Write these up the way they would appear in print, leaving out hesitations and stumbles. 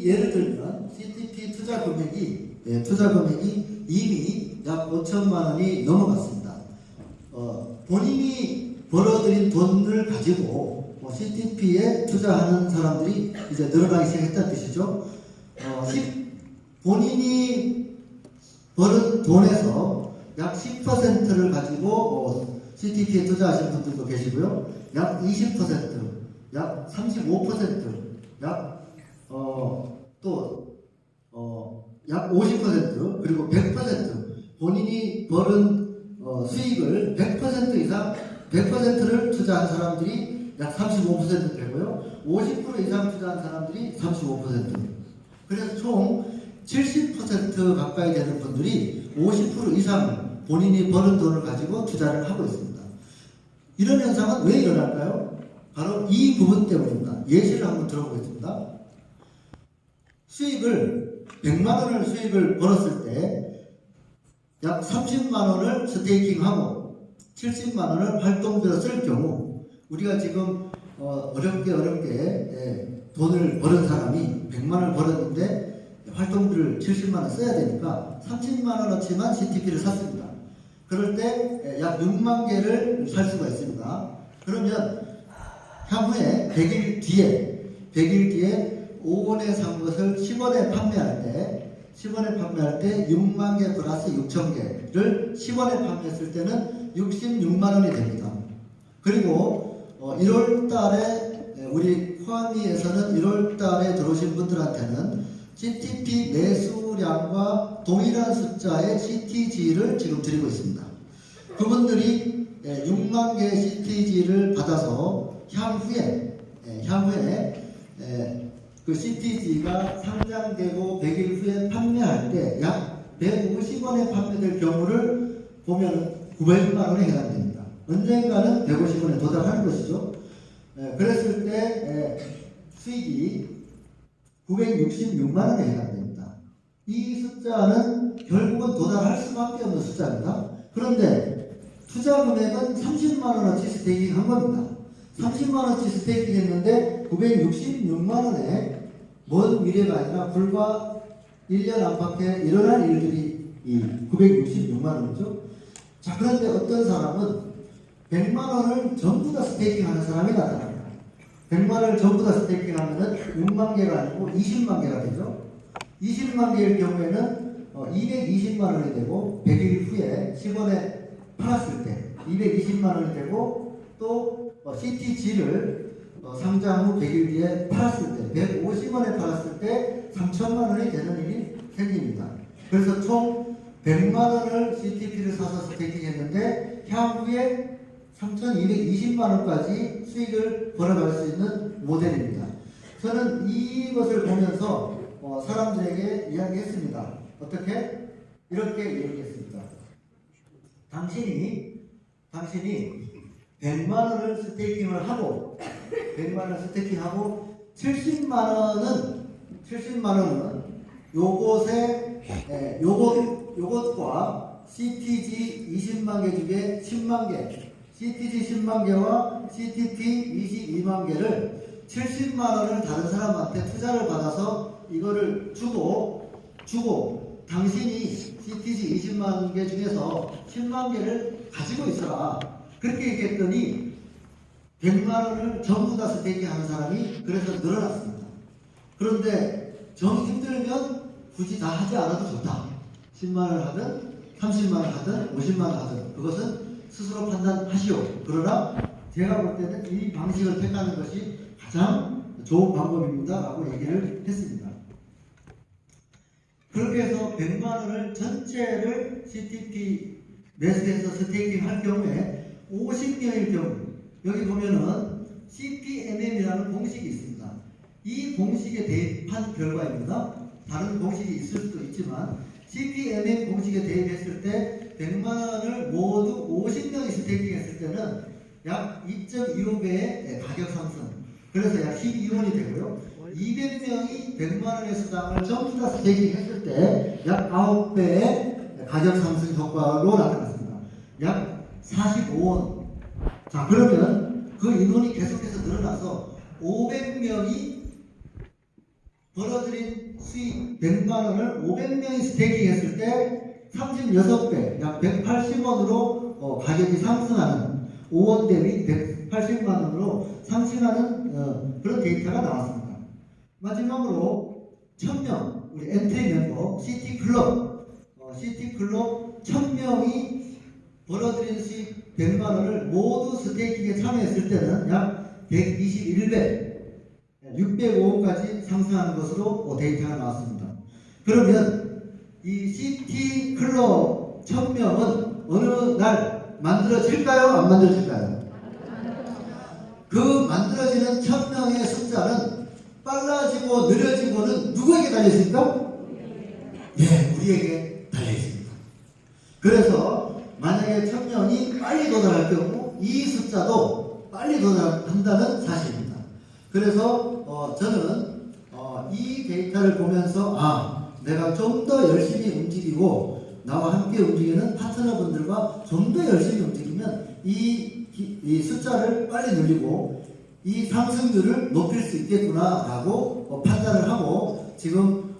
예를 들면 CTP 투자 금액이 이미 약 5천만 원이 넘어갔습니다. 본인이 벌어들인 돈을 가지고 CTP에 투자하는 사람들이 이제 늘어나기 시작했다는 뜻이죠. 본인이 벌은 돈에서 약 10%를 가지고 CTP에 투자하시는 분들도 계시고요. 약 20%, 약 35%, 약 50%, 그리고 100% 본인이 벌은 수익을 100% 이상 100%를 투자한 사람들이 약 35% 되고요. 50% 이상 투자한 사람들이 35%. 그래서 총 70% 가까이 되는 분들이 50% 이상 본인이 버는 돈을 가지고 투자를 하고 있습니다. 이런 현상은 왜 일어날까요? 바로 이 부분 때문입니다. 예시를 한번 들어보겠습니다. 100만 원을 수익을 벌었을 때 약 30만 원을 스테이킹하고 70만 원을 활동비로 쓸 경우, 우리가 지금 어렵게 돈을 버는 사람이 100만 원을 벌었는데 활동비를 70만 원 써야 되니까 30만 원어치만 CTP를 샀습니다. 그럴 때 약 6만 개를 살 수가 있습니다. 그러면 향후에 100일 뒤에 5원에 산 것을 10원에 판매할 때 6만 개 플러스 6천 개를 10원에 판매했을 때는 66만 원이 됩니다. 그리고 1월 달에 우리 코아미에서는 1월 달에 들어오신 분들한테는 CTP 매수량과 동일한 숫자의 CTG를 지금 드리고 있습니다. 그분들이 6만 개의 CTG를 받아서 향후에 그 CTG가 상장되고 100일 후에 판매할 때 약 150원에 판매될 경우를 보면 900만 원에 해당됩니다. 언젠가는 150원에 도달하는 것이죠. 그랬을 때 수익이 966만 원에 해당됩니다. 이 숫자는 결국은 도달할 수밖에 없는 숫자입니다. 그런데 투자 금액은 30만 원어치 스테이킹 한 겁니다. 30만 원어치 스테이킹 했는데 966만 원에 먼 미래가 아니라 불과 1년 안팎에 일어날 일들이 이 966만 원이죠. 자, 그런데 어떤 사람은 100만 원을 전부 다 스테이킹 하는 사람이 나타납니다. 100만 원을 전부 다 스테이킹 하면은 6만 개가 아니고 20만 개가 되죠. 20만 개일 경우에는 220만 원이 되고 100일 후에 10원에 팔았을 때 220만 원이 되고 또 CTG를 상장 후 100일 뒤에 팔았을 때 150원에 팔았을 때 3천만 원이 되는 일이 생깁니다. 그래서 총 100만 원을 CTP를 사서 스테이킹 했는데 향후에 3,220만 원까지 수익을 벌어갈 수 있는 모델입니다. 저는 이것을 보면서 사람들에게 이야기했습니다. 어떻게? 이렇게 얘기했습니다. 당신이 100만 원을 스테이킹을 하고 100만 원을 스테이킹하고 70만 원은 요것과 CTG 20만 개 중에 10만 개, CTG 10만 개와 CTP 22만 개를 70만 원을 다른 사람한테 투자를 받아서 이거를 주고 당신이 CTG 20만 개 중에서 10만 개를 가지고 있어라. 그렇게 얘기했더니 100만 원을 전부 다 스테이킹 하는 사람이 그래서 늘어났습니다. 그런데 정 힘들면 굳이 다 하지 않아도 좋다. 10만 원을 하든 30만 원을 하든 50만 원을 하든 그것은 스스로 판단하시오. 그러나 제가 볼 때는 이 방식을 택하는 것이 가장 좋은 방법입니다 라고 얘기를 했습니다. 그렇게 해서 100만 원을 전체를 CTP 매수해서 스테이킹 할 경우에 50명일 경우, 여기 보면은 CPMM이라는 공식이 있습니다. 이 공식에 대입한 결과입니다. 다른 공식이 있을 수도 있지만 CPMM 공식에 대입했을 때 100만 원을 모두 50명이 스테이킹 했을 때는 약 2.25배의 가격 상승, 그래서 약 12원이 되고요. 200명이 100만 원의 수당을 전부 다 스테이킹 했을 때 약 9배의 가격 상승 효과로 나타났습니다. 약 45원. 자, 그러면 그 인원이 계속해서 늘어나서 500명이 벌어들인 수익 100만 원을 500명이 스테이킹 했을 때 36배, 약 180원으로 가격이 상승하는 5원 대비 180만 원으로 상승하는 그런 데이터가 나왔습니다. 마지막으로 1000명, 우리 엔트리 멤버 시티클럽 1000명이 벌어들인 수익 100만 원을 모두 스테이킹에 참여했을 때는 약 121배, 605원까지 상승하는 것으로 데이터가 나왔습니다. 그러면 이 시티클럽 1000명은 어느 날 만들어질까요? 안 만들어질까요? 그 만들어지는 1000명의 숫자는 빨라지고 느려지고는 누구에게 달려있습니까? 예, 우리에게 달려있습니다. 그래서 만약에 1000명이 빨리 도달할 경우 이 숫자도 빨리 도달한다는 사실입니다. 그래서 저는 이 데이터를 보면서 내가 좀 더 열심히 움직이고 나와 함께 움직이는 파트너분들과 좀 더 열심히 움직이면 이 숫자를 빨리 늘리고 이 상승률을 높일 수 있겠구나라고 판단을 하고 지금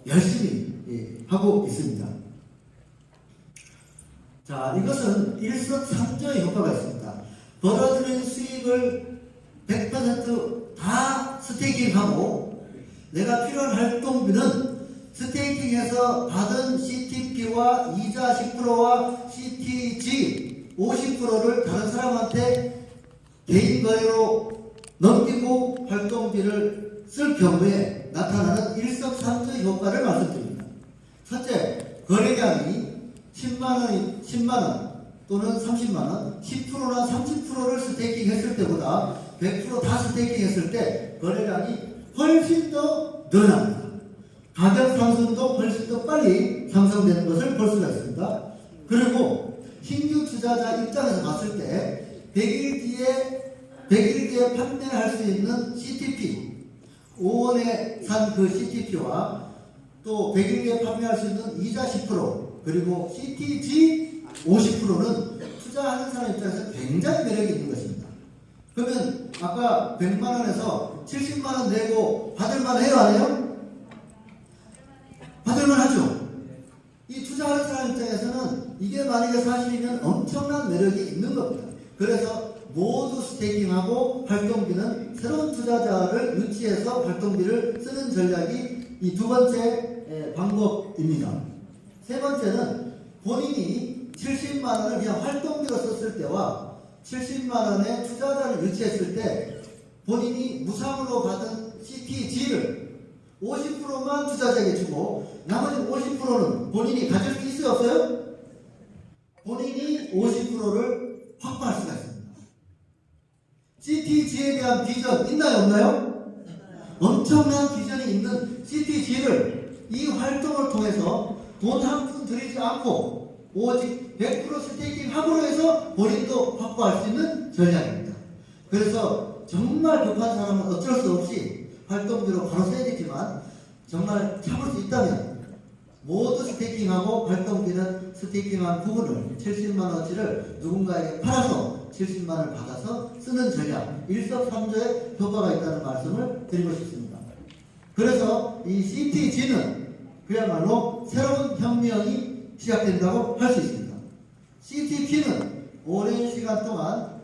열심히 하고 있습니다. 자, 이것은 일석삼조의 효과가 있습니다. 벌어들인 수익을 100% 다 스테이킹하고 내가 필요한 활동비는 스테이킹에서 받은 CTP와 이자 10%와 CTG 50%를 다른 사람한테 개인 거래로 넘기고 활동비를 쓸 경우에 나타나는 일석삼조의 효과를 말씀드립니다. 첫째, 거래량이 10만원 또는 30만원, 10%나 30%를 스테이킹 했을 때보다 100% 다 스테이킹 했을 때 거래량이 훨씬 더 늘어납니다. 가격 상승도 훨씬 더 빨리 상승되는 것을 볼 수가 있습니다. 그리고 신규 투자자 입장에서 봤을 때 100일 뒤에 판매할 수 있는 CTP, 5원에 산 그 CTP와 또 100일 뒤에 판매할 수 있는 이자 10%, 그리고 CTG 50%는 투자하는 사람 입장에서 굉장히 매력이 있는 것입니다. 그러면 아까 100만원에서 70만원 내고 받을만 해요? 안 해요? 받을만 하죠. 이 투자하는 사람 입장에서는 이게 만약에 사실이면 엄청난 매력이 있는 겁니다. 그래서 모두 스테이킹하고 활동비는 새로운 투자자를 유치해서 활동비를 쓰는 전략이 이 두 번째 방법입니다. 세 번째는 본인이 70만원을 그냥 활동비로 썼을 때와 70만원의 투자자를 유치했을 때 본인이 무상으로 받은 CTG를 50%만 투자자에게 주고 나머지 50%는 본인이 가질 수 있어요? 없어요? 본인이 50%를 확보할 수가 있습니다. CTG에 대한 비전 있나요? 없나요? 엄청난 비전이 있는 CTG를 이 활동을 통해서 돈 한 푼 들이지 않고 오직 100% 스테이킹 합으로 해서 본인도 확보할 수 있는 전략입니다. 그래서 정말 급한 사람은 어쩔 수 없이 활동비로 바로 써야 되지만 정말 참을 수 있다면 모두 스테이킹하고 활동비는 스테이킹한 부분을 70만원어치를 누군가에게 팔아서 70만원을 받아서 쓰는 전략, 일석삼조의 효과가 있다는 말씀을 드리고 싶습니다. 그래서 이 CTG는 그야말로 새로운 혁명이 시작된다고 할 수 있습니다. CTP는 오랜 시간 동안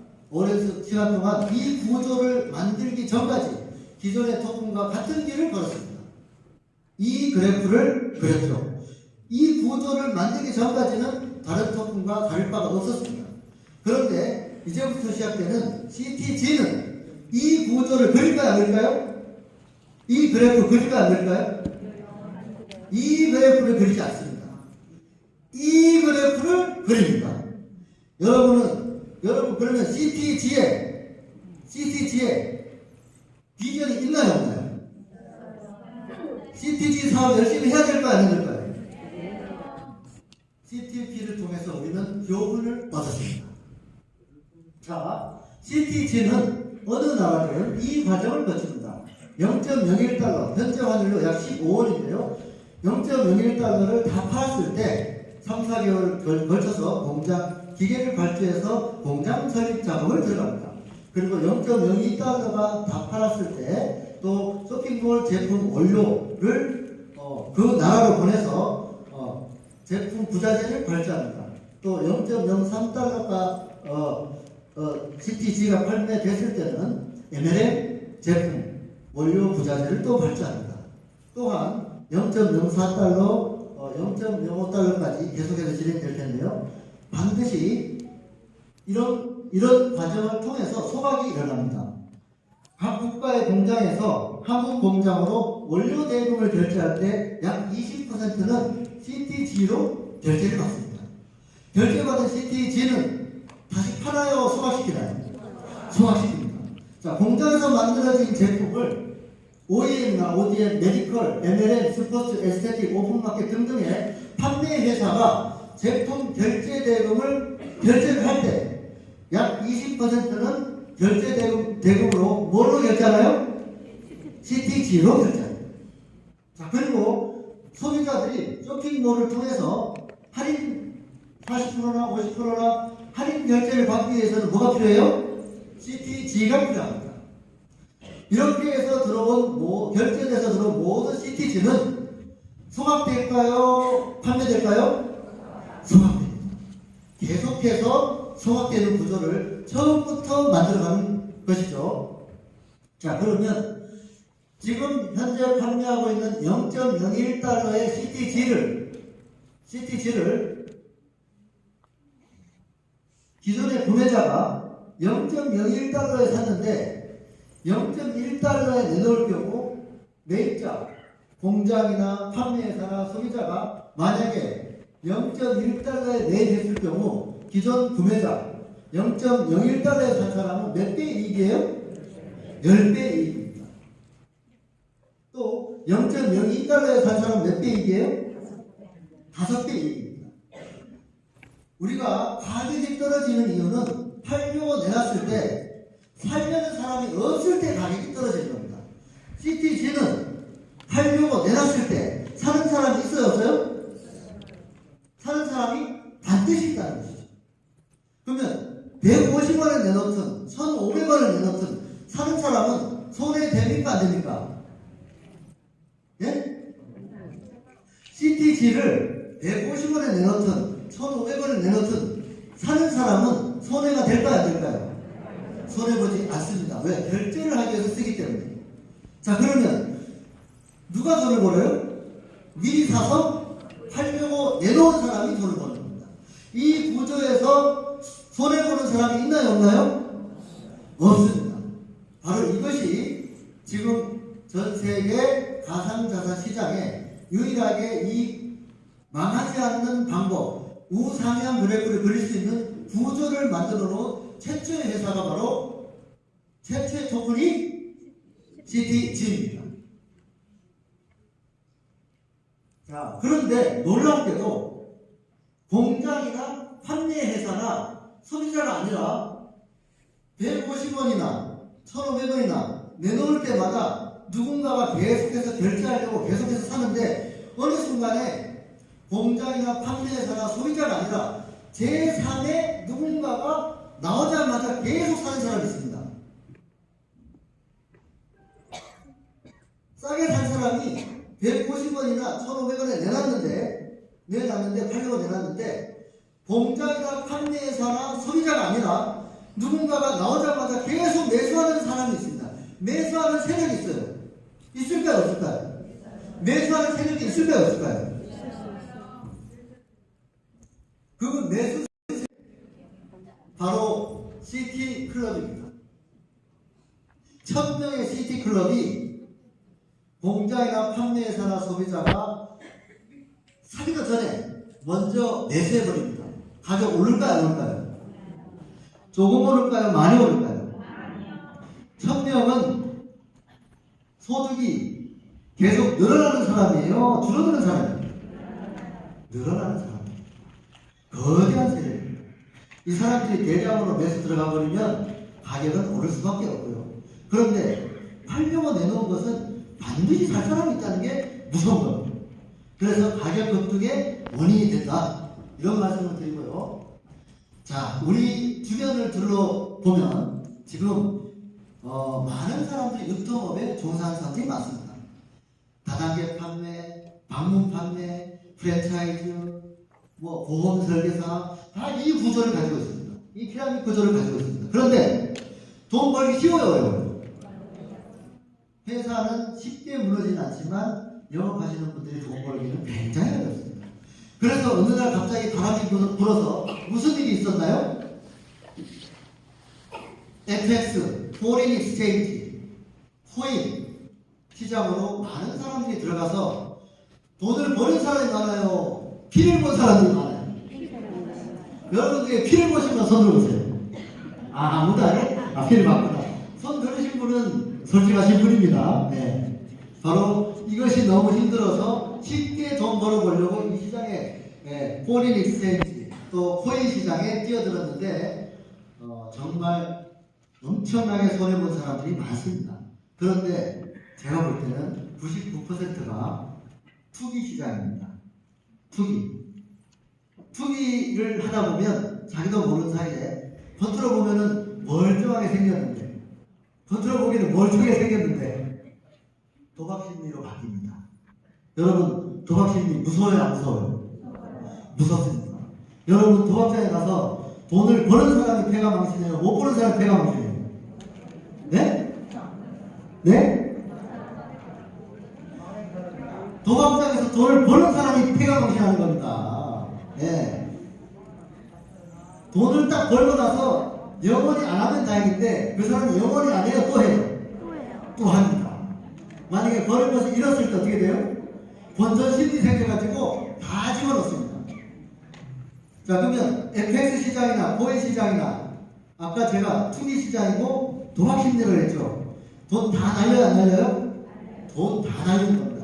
이 구조를 만들기 전까지 기존의 토큰과 같은 길을 걸었습니다. 이 그래프를 그렸죠. 이 구조를 만들기 전까지는 다른 토큰과 다를 바가 없었습니다. 그런데 이제부터 시작되는 CTG는 이 구조를 그릴까요? 안 그릴까요? 이 그래프 그릴까요? 안 그릴까요? 이 그래프를 그리지 않습니다. 이 그래프를 그립니다. 여러분 그러면 CTG에 비전이 있나요? 없나요? CTG 사업 열심히 해야 될까요? 안 해야 될까요? CTP를 통해서 우리는 교훈을 얻었습니다. 자, CTG는 어느 나라든 이 과정을 거칩니다. 0.01달러, 현재 환율로 약 15원인데요. 0.01달러를 다 팔았을 때 3, 4개월 걸쳐서 공장, 기계를 발주해서 공장 설립 작업을 들어갑니다. 그리고 0.02달러가 다 팔았을 때 또 쇼핑몰 제품 원료를 그 나라로 보내서 제품 부자재를 발주합니다. 또 0.03달러가 CTG가 판매됐을 때는 MLM 제품 원료 부자재를 또 발주합니다. 또한 0.04달러, 0.05달러까지 계속해서 진행될 텐데요. 반드시 이런 과정을 통해서 소각이 일어납니다. 각 국가의 공장에서 한국 공장으로 원료 대금을 결제할 때 약 20%는 CTG로 결제를 받습니다. 결제받은 CTG는 다시 팔아요, 소각시키나요? 소각시킵니다. 자, 공장에서 만들어진 제품을 OEM이나 ODM, 메디컬, MLM, 스포츠, 에스테틱, 오픈마켓 등등의 판매 회사가 제품 결제 대금을 결제를 할 때 약 20%는 결제 대금으로 뭘로 결제하나요? CTG로 결제합니다. 자, 그리고 소비자들이 쇼핑몰을 통해서 할인 40%나 50%나 할인 결제를 받기 위해서는 뭐가 필요해요? CTG가 필요합니다. 이렇게 해서 결제돼서 들어온 모든 CTG는 소각될까요? 판매될까요? 소각됩니다. 계속해서 소각되는 구조를 처음부터 만들어가는 것이죠. 자, 그러면 지금 현재 판매하고 있는 0.01달러의 CTG를 기존의 구매자가 0.01달러에 샀는데 0.1달러에 내놓을 경우 매입자, 공장이나 판매회사나 소비자가 만약에 0.1달러에 매입했을 경우 기존 구매자 0.01달러에 산 사람은 몇 배 이익이에요? 10배 이익입니다. 또 0.02달러에 산 사람은 몇 배 이익이에요? 5배 이익입니다. 우리가 가격이 떨어지는 이유는 팔려고 내놨을 때 살려는 사람이 없을 때 가격이 떨어지는 겁니다. CTG는 팔려고 내놨을 때 사는 사람이 있어요, 없어요? 사는 사람이 반드시 있다는 것이죠. 그러면 150원을 내놓든 1,500원을 내놓든 사는 사람은 손해 됩니까, 안 됩니까? 예? CTG를 150원에 내놓든 1,500원을 내놓든 사는 사람은 손해가 될까요, 안 될까요? 손해보지 않습니다. 왜? 결제를 하기 위해서 쓰기 때문에. 자, 그러면 누가 돈을 벌어요? 미리 사서 팔려고 내놓은 사람이 돈을 버는 겁니다. 이 구조에서 손해보는 사람이 있나요, 없나요? 없습니다. 바로 이것이 지금 전 세계 가상자산 시장에 유일하게 이 망하지 않는 방법, 우상향 그래프를 그릴 수 있는 구조를 만들어 놓은 최초의 회사가 바로 최초의 토큰이 CTG입니다. 자, 그런데 놀랍게도 공장이나 판매회사나 소비자가 아니라 150원이나 1,500원이나 내놓을 때마다 누군가가 계속해서 결제하려고 계속해서 사는데 어느 순간에 공장이나 판매회사나 소비자가 아니라 제3의 누군가가 나오자마자 계속 사는 사람이 있습니다. 싸게 산 사람이 150원이나 1,500원에 내놨는데 팔려고 내놨는데 공장이나 판매회사나 소비자가 아니라 누군가가 나오자마자 계속 매수하는 사람이 있습니다. 매수하는 세력이 있어요. 있을까요, 없을까요? 매수하는 세력이 있을까요, 없을까요? 그 매수 세력 바로 CT클럽입니다. 1000명의 CT클럽이 공장이나 판매회사나 소비자가 사기도 전에 먼저 매수해버립니다. 가격 오를까요, 안 오를까요? 조금 오를까요, 많이 오를까요? 1000명은 소득이 계속 늘어나는 사람이에요, 줄어드는 사람이에요? 늘어나는 사람이에요. 거대한 세력입니다. 이 사람들이 대량으로 매수 들어가 버리면 가격은 오를 수밖에 없고요. 그런데 팔려고 내놓은 것은 반드시 살 사람이 있다는 게 무서운 겁니다. 그래서 가격 급등의 원인이 된다, 이런 말씀을 드리고요. 자, 우리 주변을 둘러보면 지금 많은 사람들이 유통업에 종사하는 사람들이 많습니다. 다단계 판매, 방문 판매, 프랜차이즈, 보험 설계사 다 이 구조를 가지고 있습니다. 이 피라미드 구조를 가지고 있습니다. 그런데 돈 벌기 쉬워요, 어려워요? 회사는 쉽게 무너지진 않지만 영업하시는 분들이 돈 벌기는 굉장히 어렵습니다. 그래서 어느 날 갑자기 바람이 불어서 무슨 일이 있었나요? FX, 포린 익스체인지, 코인 시장으로 많은 사람들이 들어가서 돈을 버는 사람이 많아요? 피를 본 사람들이 많아요? 여러분들이 피를 보시면 손 들어보세요. 아무도 안 해? 피를 봤구나. 손 들으신 분은 솔직하신 분입니다. 네. 바로 이것이 너무 힘들어서 쉽게 돈 벌어보려고 이 시장에 포린 익스체인지 또 코인 시장에 뛰어들었는데 정말 엄청나게 손해본 사람들이 많습니다. 그런데 제가 볼 때는 99%가 투기 시장입니다. 투기를 하다 보면 자기도 모르는 사이에 겉으로 보면은 멀쩡하게 생겼는데 겉으로 보기에는 멀쩡하게 생겼는데 도박심리로 바뀝니다. 여러분 도박심리 무서워요 안 무서워요? 무섭습니다. 여러분 도박장에 가서 돈을 버는 사람이 패가 망신해요? 못 버는 사람이 패가 망신해요? 네? 네? 도박장에서 돈을 버는 사람이 패가 망신하는 겁니다. 네. 돈을 딱 벌고 나서 영원히 안 하면 다행인데 그 사람은 영원히 안 해요? 또 해요? 또 합니다. 만약에 버는 것을 잃었을 때 어떻게 돼요? 본전 심리 생겨가지고 다 집어넣습니다. 자, 그러면 FX 시장이나 코인 시장이나 아까 제가 투기 시장이고 도박 심리를 했죠. 돈 다 날려요 안 날려요? 돈 다 날리는 겁니다.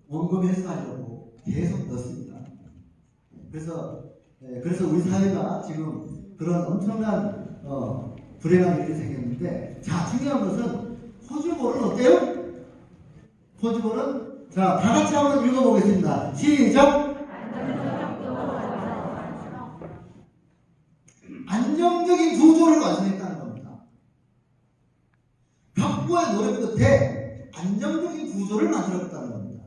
원금 회수하려고 계속 넣습니다. 그래서 우리 사회가 지금 그런 엄청난 불행한 일이 생겼는데, 자, 중요한 것은 호주볼은 어때요? 호주볼은 자, 다 같이 한번 읽어보겠습니다. 시작! 안정적인 구조를 완성했다는 겁니다. 각고의 노력 끝에 안정적인 구조를 만들었다는 겁니다.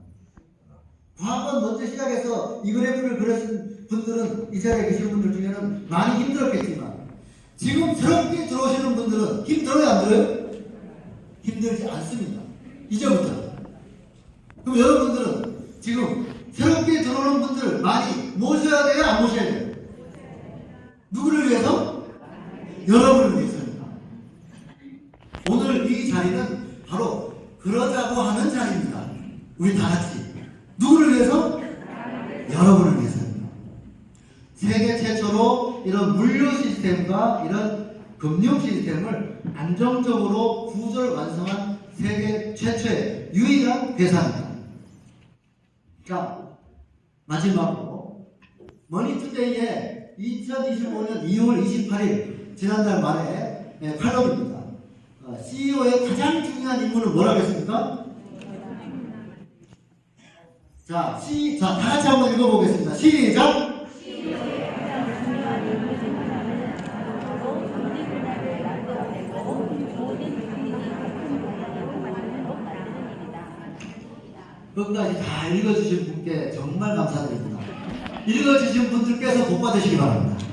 과거 먼저 시작해서 이 그래프를 그려신 분들은 이 자리에 계신 분들 중에는 많이 힘들었겠지만 지금 새롭게 들어오시는 분들은 힘들어요 안 들어요? 힘들지 않습니다. 이제부터. 그럼 여러분들은 지금 새롭게 들어오는 분들 많이 모셔야 돼요 안 모셔야 돼요? 누구를 위해서? 여러분을 위해서입니다. 오늘 이 자리는 바로 그러자고 하는 자리입니다. 우리 다 같이. 누구를 위해서? 여러분을 위해서입니다. 세계 최초로 이런 물류 시스템과 이런 금융 시스템을 안정적으로 구조를 완성한 세계 최초의 유일한 회사입니다. 자, 마지막으로 머니투데이의 2025년 2월 28일 지난달 말에 칼럼입니다. CEO의 가장 중요한 임무는 뭐라고 했습니까? 자, 다 같이 한번 읽어보겠습니다. 시작! 끝까지 다 읽어주신 분께 정말 감사드립니다. 읽어주신 분들께서 복 받으시기 바랍니다.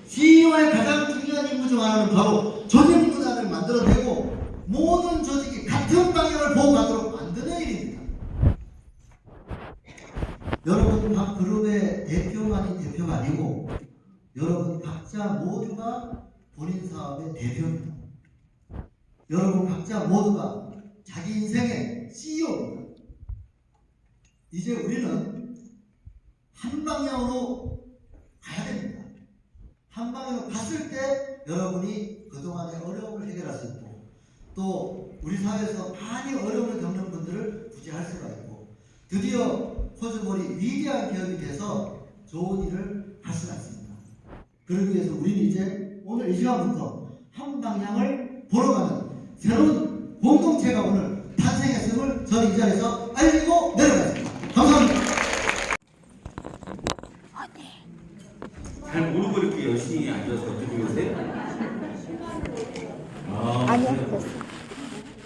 CEO의 가장 중요한 임무 중 하나는 바로 조직 문화를 만들어내고 모든 조직이 같은 방향을 보호하도록 만드는 일입니다. 여러분 각 그룹의 대표만이 대표가 아니고 여러분 각자 모두가 본인 사업의 대표입니다. 여러분 각자 모두가 자기 인생의 CEO입니다. 이제 우리는 한 방향으로 가야 됩니다. 한 방향으로 갔을 때 여러분이 그동안의 어려움을 해결할 수 있고 또 우리 사회에서 많이 어려움을 겪는 분들을 구제할 수가 있고 드디어 호주볼이 위대한 기업이 돼서 좋은 일을 할 수가 있습니다. 그러기 위해서 우리는 이제 오늘 이 시간부터 한 방향을 보러 가는 새로운 공동체가 오늘 탄생했음을 저는 이 자리에서 알리고 내려가겠습니다. 감사합니다. 잘 모르고 이렇게 열심히 앉아서 듣고 계세요? 아니요, 그래요? 됐어.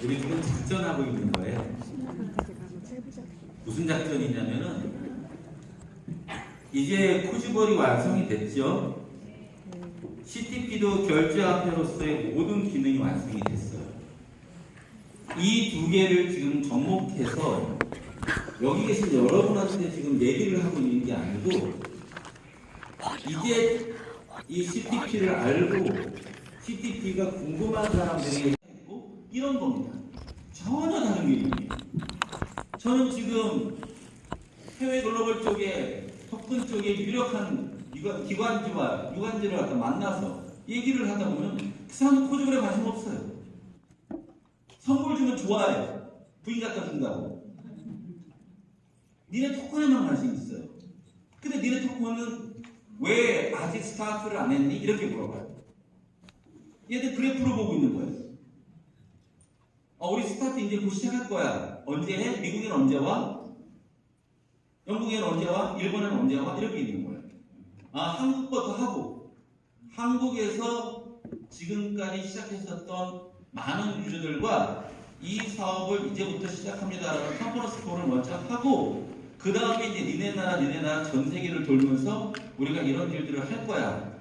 우리 지금 작전하고 있는 거예요. 무슨 작전이냐면은 이제 코지볼이 완성이 됐죠. CTP도 결제화폐로서의 모든 기능이 완성이 됐어요. 이 두 개를 지금 접목해서 여기 계신 여러분한테 지금 얘기를 하고 있는 게 아니고 이제 이 CTP를 알고 CTP가 궁금한 사람들이 있고 이런 겁니다. 전혀 다른 개념이에요. 저는 지금 해외 글로벌 쪽에 접근 쪽에 유력한 기관지와 유관지를 갖다 만나서 얘기를 하다 보면 그 사람은 코지볼에 관심 없어요. 선물 주면 좋아해. 부인 갖다 준다고. 니네 토큰에만 관심 있어요. 근데 니네 토큰은 왜 아직 스타트를 안 했니? 이렇게 물어봐요. 얘들 그래프를 보고 있는 거예요. 우리 스타트 이제 곧 시작할 거야. 언제 해? 미국에는 언제 와? 영국에는 언제 와? 일본에는 언제 와? 이렇게 있는 거예요. 한국부터 하고 한국에서 지금까지 시작했었던 많은 유저들과 이 사업을 이제부터 시작합니다라는 컨퍼런스 콜을 먼저 하고 그 다음에 이제 니네 나라 전 세계를 돌면서 우리가 이런 일들을 할 거야.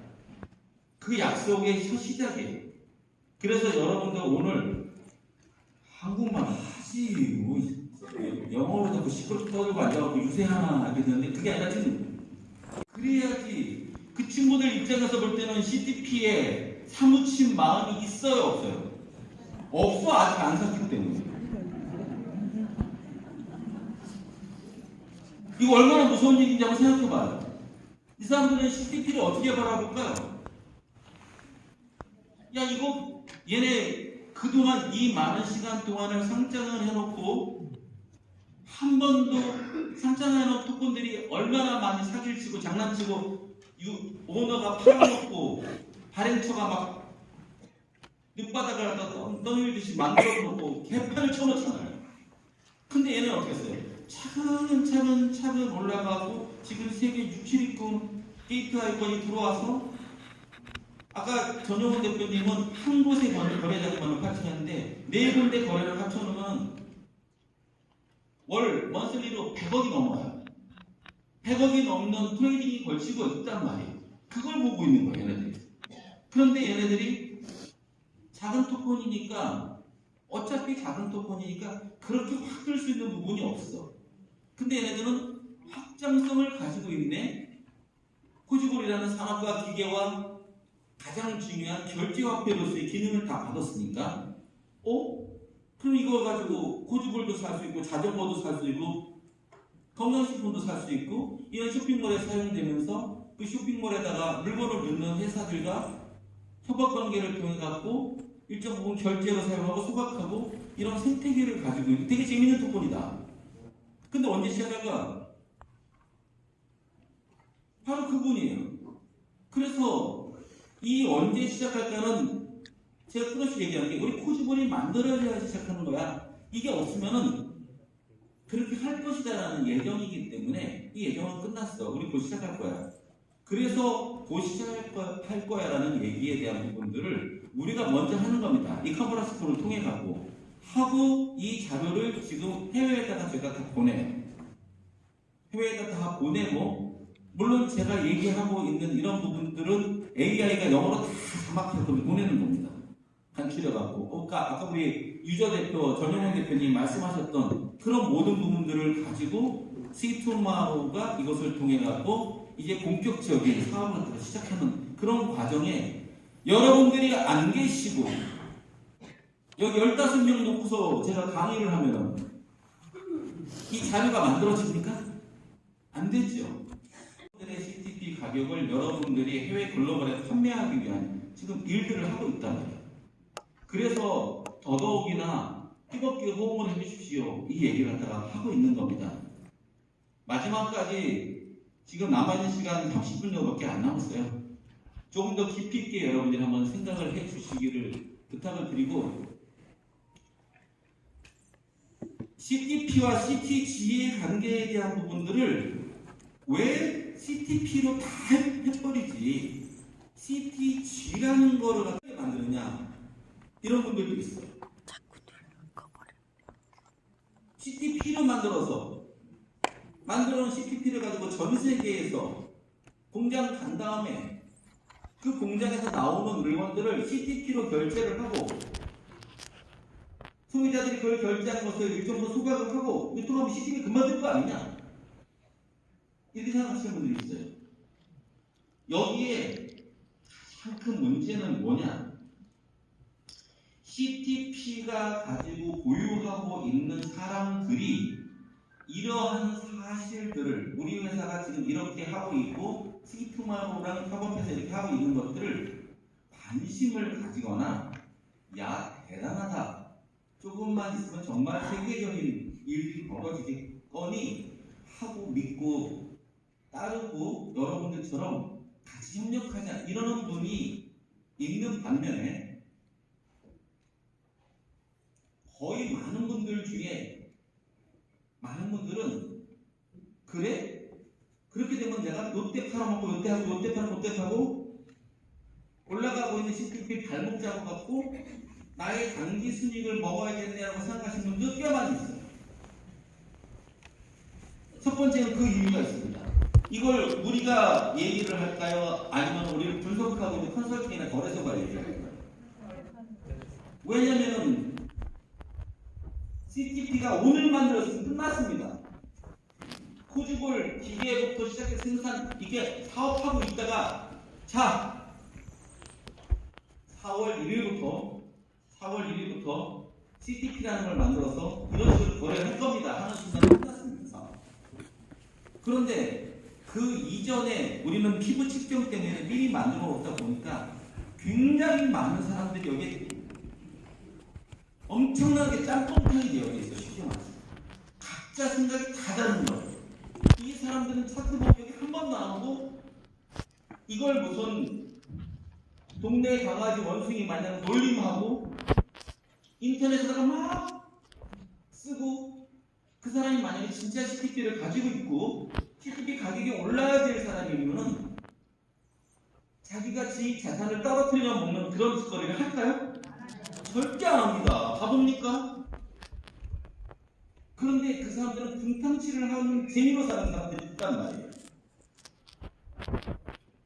그 약속의 첫 시작이에요. 그래서 여러분들 오늘 한국말 하지 뭐 영어로 자꾸 시끄럽게 떠들고 앉아갖고 유세하나 이렇게 되는데 그게 아니라 지금 그래야지 그 친구들 입장에서 볼 때는 CTP에 사무친 마음이 있어요 없어요? 없어. 아직 안 샀기 때문에. 이거 얼마나 무서운 일인지 한번 생각해봐요. 이 사람들은 CTP를 어떻게 바라볼까요? 야 이거 얘네 그동안 이 많은 시간 동안을 상장을 해놓고 한 번도 상장해놓은 토큰들이 얼마나 많이 사기를 치고 장난치고 오너가 팔아놓고 발행처가 막 밑바닥을 갖다 떠밀듯이 만들어놓고 개판을 쳐놓잖아요. 근데 얘는 어떻게 했어요? 차근차근 올라가고 지금 세계 6, 7위권 게이트 아이콘이 들어와서 아까 전용훈 대표님은 한 곳에 거래 자금을 파트했는데 네 군데 거래를 합쳐놓으면 월 먼슬리로 100억이 넘어요. 100억이 넘는 트레이딩이 걸치고 있단 말이에요. 그걸 보고 있는 거예요, 얘네들이. 그런데 얘네들이 작은 토큰이니까 어차피 작은 토큰이니까 그렇게 확 들 수 있는 부분이 없어. 근데 얘네들은 확장성을 가지고 있네. 코지볼이라는 산업과 기계와 가장 중요한 결제화폐로서의 기능을 다 받았으니까 그럼 이거 가지고 코지볼도 살 수 있고 자전거도 살 수 있고 건강식품도 살 수 있고 이런 쇼핑몰에 사용되면서 그 쇼핑몰에다가 물건을 넣는 회사들과 협업관계를 통해 갖고 일정 부분 결제로 사용하고 소각하고 이런 생태계를 가지고 있는 되게 재밌는 토큰이다. 근데 언제 시작할까? 바로 그분이에요. 그래서 이 언제 시작할까는 제가 끊없이 얘기하는 게 우리 코지볼이 만들어져야 시작하는 거야. 이게 없으면은 그렇게 할 것이다라는 예정이기 때문에 이 예정은 끝났어. 우리 곧 시작할 거야. 그래서 곧 시작할 거야라는 얘기에 대한 부분들을 우리가 먼저 하는 겁니다. 이 컨퍼런스 콜을 통해 갖고 하고 이 자료를 지금 해외에다가 제가 다 보내요. 해외에다 다 보내고 물론 제가 얘기하고 있는 이런 부분들은 AI가 영어로 다 자막해서 보내는 겁니다. 간추려갖고 아까 우리 유저 대표 전용훈 대표님 말씀하셨던 그런 모든 부분들을 가지고 시투마로가 이것을 통해 갖고 이제 본격적인 사업을 시작하는 그런 과정에 여러분들이 안 계시고 여기 15명 놓고서 제가 강의를 하면 이 자료가 만들어집니까? 안 되죠. 여러분들의 CTP 가격을 여러분들이 해외 글로벌에 판매하기 위한 지금 일들을 하고 있단 말이에요. 그래서 더더욱이나 뜨겁게 호응을 해주십시오. 이 얘기를 갖다가 하고 있는 겁니다. 마지막까지 지금 남아있는 시간 30분 정도밖에 안 남았어요. 조금 더 깊이 있게 여러분들이 한번 생각을 해 주시기를 부탁을 드리고 CTP와 CTG의 관계에 대한 부분들을 왜 CTP로 다 해버리지 CTG라는 거를 어떻게 만드느냐 이런 분들도 있어요. CTP로 만들어놓은 CTP를 가지고 전 세계에서 공장 간 다음에 그 공장에서 나오는 물건들을 CTP로 결제를 하고 소비자들이 그걸 결제한 것을 일정으로 소각을 하고 유통하면 CTP 금방 뜰 거 아니냐 이렇게 생각하시는 분들이 있어요. 여기에 가장 큰 문제는 뭐냐? CTP가 가지고 보유하고 있는 사람들이 이러한 사실들을 우리 회사가 지금 이렇게 하고 있고 시그마로랑 협업해서 이렇게 하고 있는 것들을 관심을 가지거나 야 대단하다 조금만 있으면 정말 세계적인 일이 벌어지겠거니 하고 믿고 따르고 여러분들처럼 같이 협력하자 이러는 분이 있는 반면에 거의 많은 분들 중에 많은 분들은 그래? 그렇게 되면 내가 요때 팔아먹고 요때 하고 요때 팔고 요때 하고 올라가고 있는 CTP 발목 잡아갖고 나의 단기 순익을 먹어야겠네라고 생각하시는 분들 꽤 많이 있어요. 첫 번째는 그 이유가 있습니다. 이걸 우리가 얘기를 할까요? 아니면 우리를 분석하고 있는 컨설팅이나 거래소가 얘기할까요? 왜냐면은 CTP가 오늘 만들었으면 끝났습니다. 코주볼 기계부터 시작해서 생산 이게 사업하고 있다가 자 4월 1일부터 CTP라는 걸 만들어서 이런 식으로 거래를 할 겁니다 하는 순간 끝났습니다. 그런데 그 이전에 우리는 피부 측정 때문에 미리 만들어 놓다 보니까 굉장히 많은 사람들이 여기에 엄청나게 짬뽕탕이 되어 있어요. 쉽게 말해서 각자 생각이 다 다른 거예요. 이 사람들은 차트 보기 한 번도 안 하고 이걸 무슨 동네 강아지 원숭이 마냥 놀림하고 인터넷에다가 막 쓰고 그 사람이 만약에 진짜 CTP를 가지고 있고 CTP 가격이 올라야 될 사람이면은 자기가 지 자산을 떨어뜨려 먹는 그런 짓거리를 할까요? 절대 안 합니다. 바보입니까? 그런데 그 사람들은 분탕치를 하는 재미로 사는 사람들이 있단 말이에요.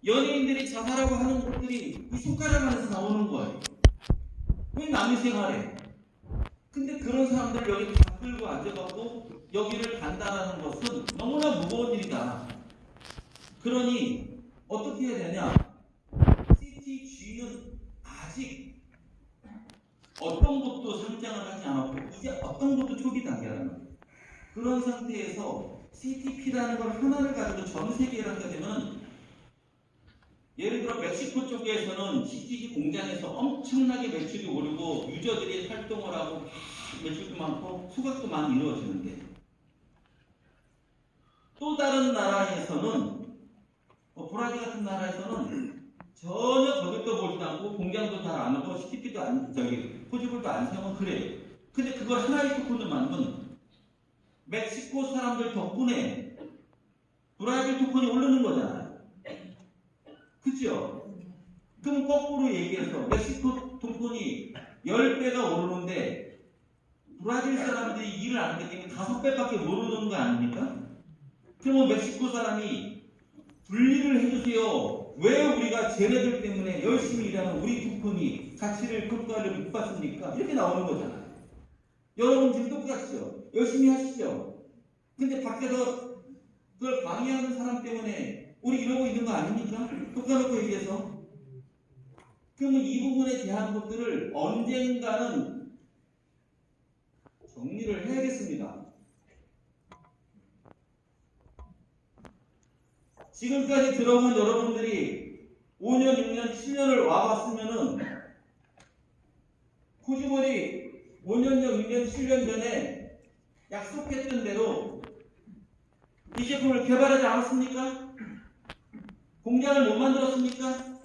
연예인들이 자살하고 하는 것들이 이 손가락 안에서 나오는 거예요. 왜 남의 생활에? 근데 그런 사람들을 여기 다 끌고 앉아가고 여기를 간다는 것은 너무나 무거운 일이다. 그러니 어떻게 해야 되냐? CTG는 아직 어떤 것도 상장을 하지 않았고 이제 어떤 것도 초기 단계라는 거예요. 그런 상태에서 CTP라는 걸 하나를 가지고 전 세계를 하게 되면 예를 들어 멕시코 쪽에서는 CTG 공장에서 엄청나게 매출이 오르고 유저들이 활동을 하고 막 매출도 많고 수각도 많이 이루어지는데 또 다른 나라에서는 브라질 같은 나라에서는 전혀 거들떠 보지도 않고 공장도 잘 안 하고 CTP도 안 포지블도 안 사용은 그래요. 근데 그걸 하나의 토큰을 만든 멕시코 사람들 덕분에 브라질 토큰이 오르는 거잖아요. 그죠? 그럼 거꾸로 얘기해서 멕시코 토큰이 10배가 오르는데 브라질 사람들이 일을 안 하기 때문에 5배밖에 모르는 거 아닙니까? 그러면 멕시코 사람이 분리를 해주세요. 왜 우리가 쟤네들 때문에 열심히 일하는 우리 토큰이 가치를 평가를 못 받습니까? 이렇게 나오는 거잖아요. 여러분 지금 똑같죠? 열심히 하시죠? 근데 밖에서 그걸 방해하는 사람 때문에 우리 이러고 있는 거 아닙니까? 똑같고 얘기해서. 그러면 이 부분에 대한 것들을 언젠가는 정리를 해야겠습니다. 지금까지 들어본 여러분들이 5년, 6년, 7년을 와봤으면은 코주볼이 5년 전, 6년, 7년 전에 약속했던 대로 이 제품을 개발하지 않았습니까? 공장을 못 만들었습니까?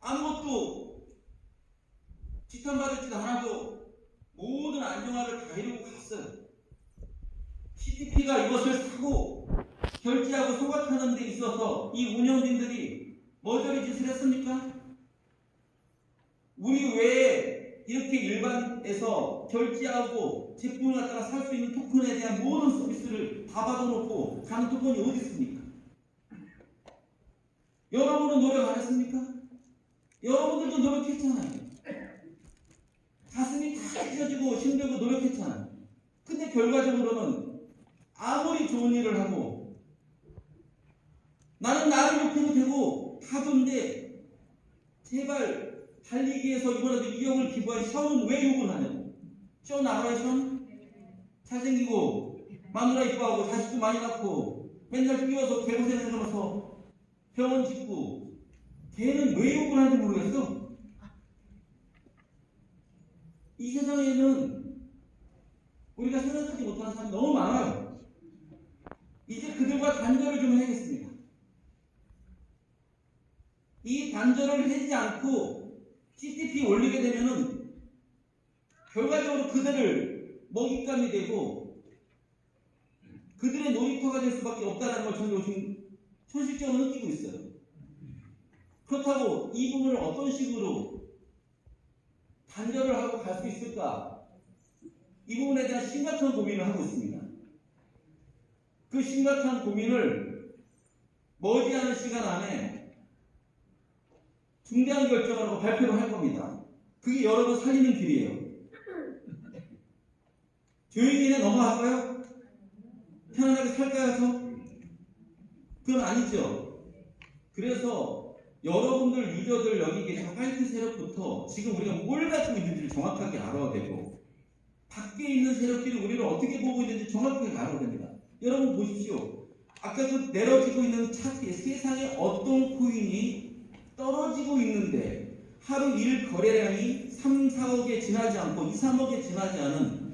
아무것도 지탄받을 짓 안 하고 모든 안정화를 다 이루고 갔어요. CTP가 이것을 사고 결제하고 소각하는 데 있어서 이 운영진들이 머저리 짓을 했습니까? 우리 왜 이렇게 일반에서 결제하고 제품을 갖다가 살 수 있는 토큰에 대한 모든 서비스를 다 받아놓고 가는 토큰이 어디 있습니까? 여러분은 노력 안 했습니까? 여러분들도 노력했잖아요. 가슴이 다 찢어지고 힘들고 노력했잖아요. 근데 결과적으로는 아무리 좋은 일을 하고 나는 나를 욕해도 되고 다 좋은데 제발 달리기에서 이번에도 2억을 기부한 션은 왜 욕을 하냐고. 션 알아요? 션? 잘생기고 마누라 이뻐하고 자식도 많이 낳고 맨날 뛰어서 개고생하면서 병원 짓고 걔는 왜 욕을 하는지 모르겠어. 이 세상에는 우리가 생각하지 못하는 사람이 너무 많아요. 이제 그들과 단절을 좀 해야겠습니다. 이 단절을 하지 않고 CTP 올리게 되면은 결과적으로 그들을 먹잇감이 되고 그들의 놀이터가 될 수밖에 없다는 걸 저는 요즘 현실적으로 느끼고 있어요. 그렇다고 이 부분을 어떤 식으로 단절을 하고 갈 수 있을까? 이 부분에 대한 심각한 고민을 하고 있습니다. 그 심각한 고민을 머지않은 시간 안에 중대한 결정을 하고 발표를 할 겁니다. 그게 여러분 살리는 길이에요. 조용히 그냥 넘어갈까요? 편안하게 살까요? 저? 그건 아니죠. 그래서 여러분들 유저들 여기 계신 화이트 세력부터 지금 우리가 뭘 갖고 있는지를 정확하게 알아야 되고 밖에 있는 세력들이 우리를 어떻게 보고 있는지 정확하게 알아야 됩니다. 여러분 보십시오. 아까 그 내려지고 있는 차트에 세상에 어떤 코인이 떨어지고 있는데 하루 일 거래량이 3, 4억에 지나지 않고 2, 3억에 지나지 않은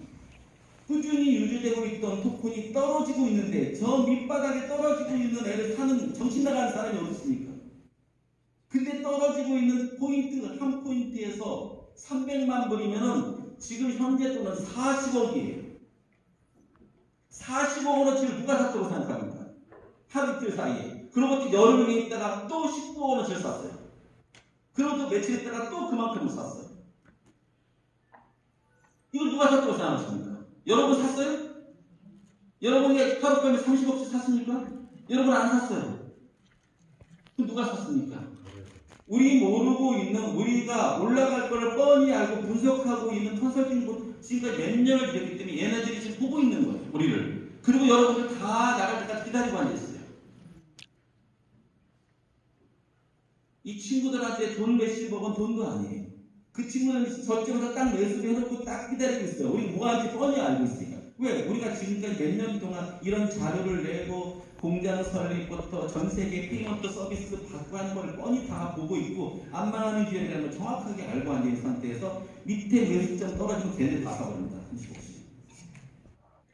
꾸준히 유지되고 있던 토큰이 떨어지고 있는데 저 밑바닥에 떨어지고 있는 애를 사는 정신 나가는 사람이 어디 있습니까? 근데 떨어지고 있는 포인트가 한 포인트에서 300만 불이면은 지금 현재 돈은 40억이에요. 40억원어치를 누가 샀다고 생각합니까? 하루 이틀 사이에. 그리고 또 열흘에 있다가 또 19억원어치를 샀어요. 그리고 또 며칠 있다가 또 그만큼을 샀어요. 이걸 누가 샀다고 생각하십니까? 여러분 샀어요? 여러분이 하룻밤에 30억씩 샀습니까? 여러분 안 샀어요. 그럼 누가 샀습니까? 우리 모르고 있는 우리가 올라갈 거를 뻔히 알고 분석하고 있는 컨설팅 지금까지 몇 년을 됐기 때문에 얘네들이 지금 보고 있는 거예요. 우리를. 그리고 여러분들 다 나갈 때까지 기다리고 앉아있어요. 이 친구들한테 돈 몇십억은 돈도 아니에요. 그 친구는 저쪽에서 딱 매수해놓고 딱 기다리고 있어요. 우리 뭐하는지 뻔히 알고 있으니까. 왜? 우리가 지금까지 몇 년 동안 이런 자료를 내고 공장 설립부터 전 세계 페이먼트 서비스 받고 하는 걸 뻔히 다 보고 있고 안 망하는 기업이라는 걸 정확하게 알고 앉아있는 상태에서 밑에 매수점 떨어지면 걔네들 다 사버립니다. 30억씩.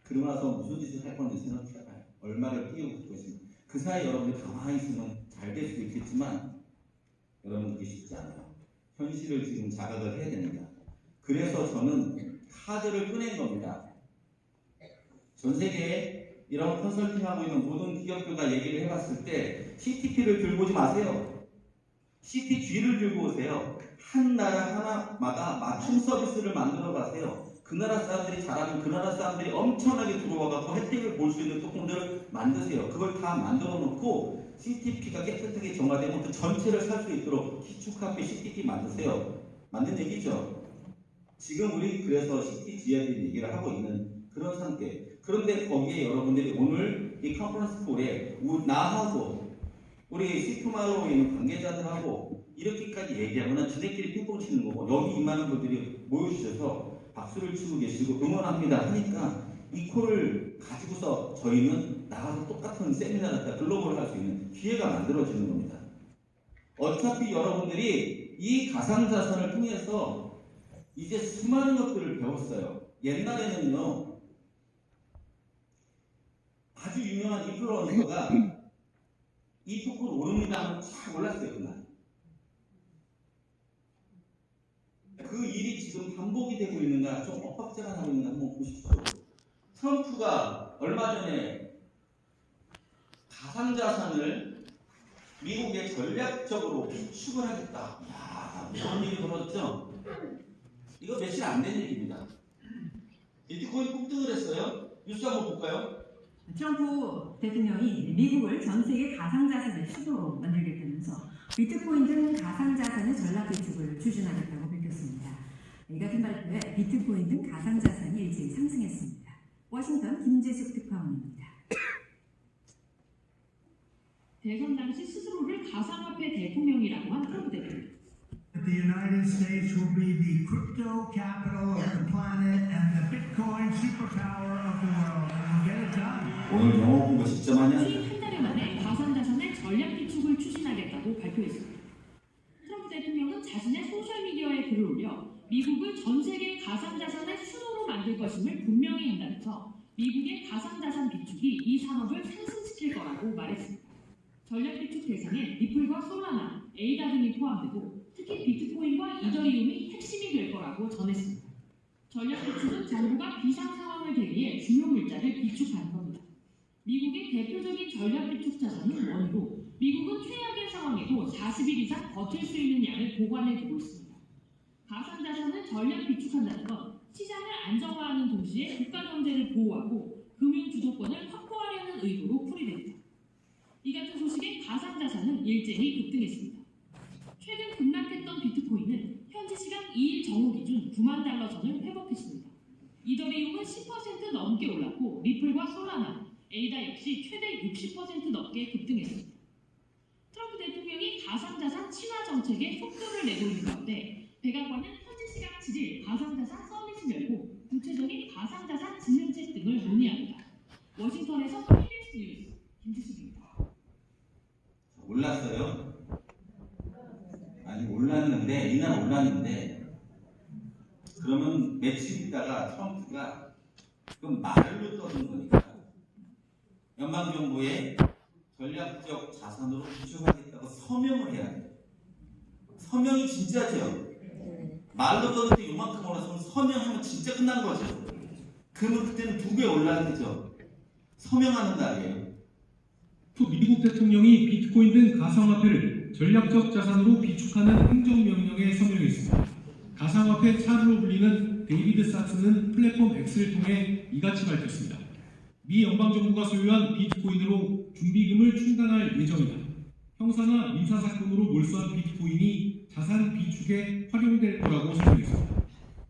그러고 나서 무슨 짓을 할 건지 생각해봐요. 얼마를 띄우고 있고 있습니다. 그 사이에 여러분들 가만히 있으면 잘 될 수도 있겠지만 여러분 그게 쉽지 않아요. 현실을 지금 자각을 해야 됩니다. 그래서 저는 카드를 꺼낸 겁니다. 전 세계에 이런 컨설팅하고 있는 모든 기업들과 얘기를 해봤을 때 CTP를 들고 오지 마세요. CTG를 들고 오세요. 한 나라 하나마다 맞춤 서비스를 만들어 가세요. 그 나라 사람들이 잘하면 그 나라 사람들이 엄청나게 들어와갖고 혜택을 볼 수 있는 토큰들을 만드세요. 그걸 다 만들어 놓고 CTP가 깨끗하게 정화되면 그 전체를 살 수 있도록 기축화폐 CTP 만드세요. 맞는 얘기죠. 지금 우리 그래서 CTG에 대한 얘기를 하고 있는 그런 상태. 그런데 거기에 여러분들이 오늘 이 컨퍼런스 콜에 나하고 우리 시프마로 있는 관계자들하고 이렇게까지 얘기하면 지네끼리 핑퐁 치는 거고 여기 이만한 분들이 모여주셔서 박수를 치고 계시고 응원합니다 하니까 이 콜을 가지고서 저희는 나가서 똑같은 세미나를 글로벌 할 수 있는 기회가 만들어지는 겁니다. 어차피 여러분들이 이 가상자산을 통해서 이제 수많은 것들을 배웠어요. 옛날에는요 아주 유명한 인플루언서가 이 토큰 오릅니다 하면 쫙 올랐어요. 그날. 그 일이 지금 반복이 되고 있는가 좀 엇박자가 나고 있는가 한번 보십시오. 트럼프가 얼마 전에 가상자산을 미국에 전략적으로 비축을 하겠다. 야, 무슨 일이 벌어졌죠? 이거 며칠 안 된 얘기입니다. 비트코인 폭등을 했어요. 뉴스 한번 볼까요? 트럼프 대통령이 미국을 전 세계 가상자산의 수도로 만들겠다면서 비트코인 등 가상자산의 전략 비축을 추진하겠다고 밝혔습니다. 이 같은 발표에 비트코인 등 가상자산이 일제히 상승했습니다. 워싱턴 김재숙 특파원입니다. 대선 당시 스스로를 가상화폐 대통령이라고 한 트럼프 대통령. The United States will be the crypto capital of the planet and the Bitcoin superpower of the world. And we'll get it done. 오늘 영어 공부 진짜 많이 하네. 취임 한 달여 만에 가상자산의 전략 비축을 추진하겠다고 발표했습니다. 트럼프 대통령은 자신의 소셜미디어에 글을 올려 미국을 전 세계 가상자산의 수도로 만들 것임을 분명히 한다면서 미국의 가상자산 비축이 이 산업을 상승시킬 거라고 말했습니다. 전략 비축 대상에 리플과 솔라나, 에이다 등이 포함되고 특히 비트코인과 이더리움이 핵심이 될 거라고 전했습니다. 전략 비축은 정부가 비상 상황을 대비해 주요 물자를 비축하는 겁니다. 미국의 대표적인 전략 비축 자산은 원이고 미국은 최악의 상황에도 40일 이상 버틸 수 있는 양을 보관해 두고 있습니다. 가상자산을 전략 비축한다는 건 시장을 안정화하는 동시에 국가 경제를 보호하고 금융 주도권을 확보하려는 의도로 풀이됩니다. 이 같은 소식에 가상자산은 일제히 급등했습니다. 최근 급락했던 비트코인은 현지 시간 2일 정오 기준 9만 달러 선을 회복했습니다. 이더리움은 10% 넘게 올랐고 리플과 솔라나, 에이다 역시 최대 60% 넘게 급등했습니다. 트럼프 대통령이 가상자산 친화 정책에 속도를 내고 있는 가운데 백악관은 현지 시간 7일 가상자산 서밋을 열고 구체적인 가상자산 진흥책 등을 논의합니다. 워싱턴에서 KBS 뉴스 김지숙입니다. 올랐어요. 아니 올랐는데 이날 올랐는데 그러면 며칠 있다가 트럼프가 그 말로 떠든 거니까 연방정부의 전략적 자산으로 비축하겠다고 서명을 해야 돼요. 서명이 진짜죠. 말로 떠들 때 요만큼 올랐으면 서명하면 진짜 끝난 거죠. 그러면 그때는 2배 올라야 되죠. 서명하는 날이에요. 미국 대통령이 비트코인 등 가상화폐를 전략적 자산으로 비축하는 행정명령에 서명했습니다. 가상화폐 차르로 불리는 데이비드 사츠는 플랫폼 X를 통해 이같이 밝혔습니다. 미 연방정부가 소유한 비트코인으로 준비금을 충당할 예정이다. 형사나 민사사건으로 몰수한 비트코인이 자산 비축에 활용될 거라고 설명했습니다.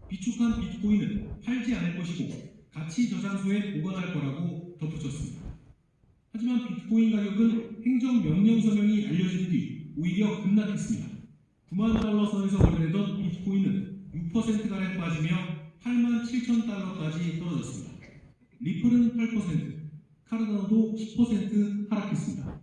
비축한 비트코인은 팔지 않을 것이고 가치 저장소에 보관할 거라고 덧붙였습니다. 하지만 비트코인 가격은 행정명령 서명이 알려진 뒤 오히려 급락했습니다. 9만 달러 선에서 거래되던 비트코인은 6%가량 빠지며 8만 7천 달러까지 떨어졌습니다. 리플은 8%, 카르다노도 10% 하락했습니다.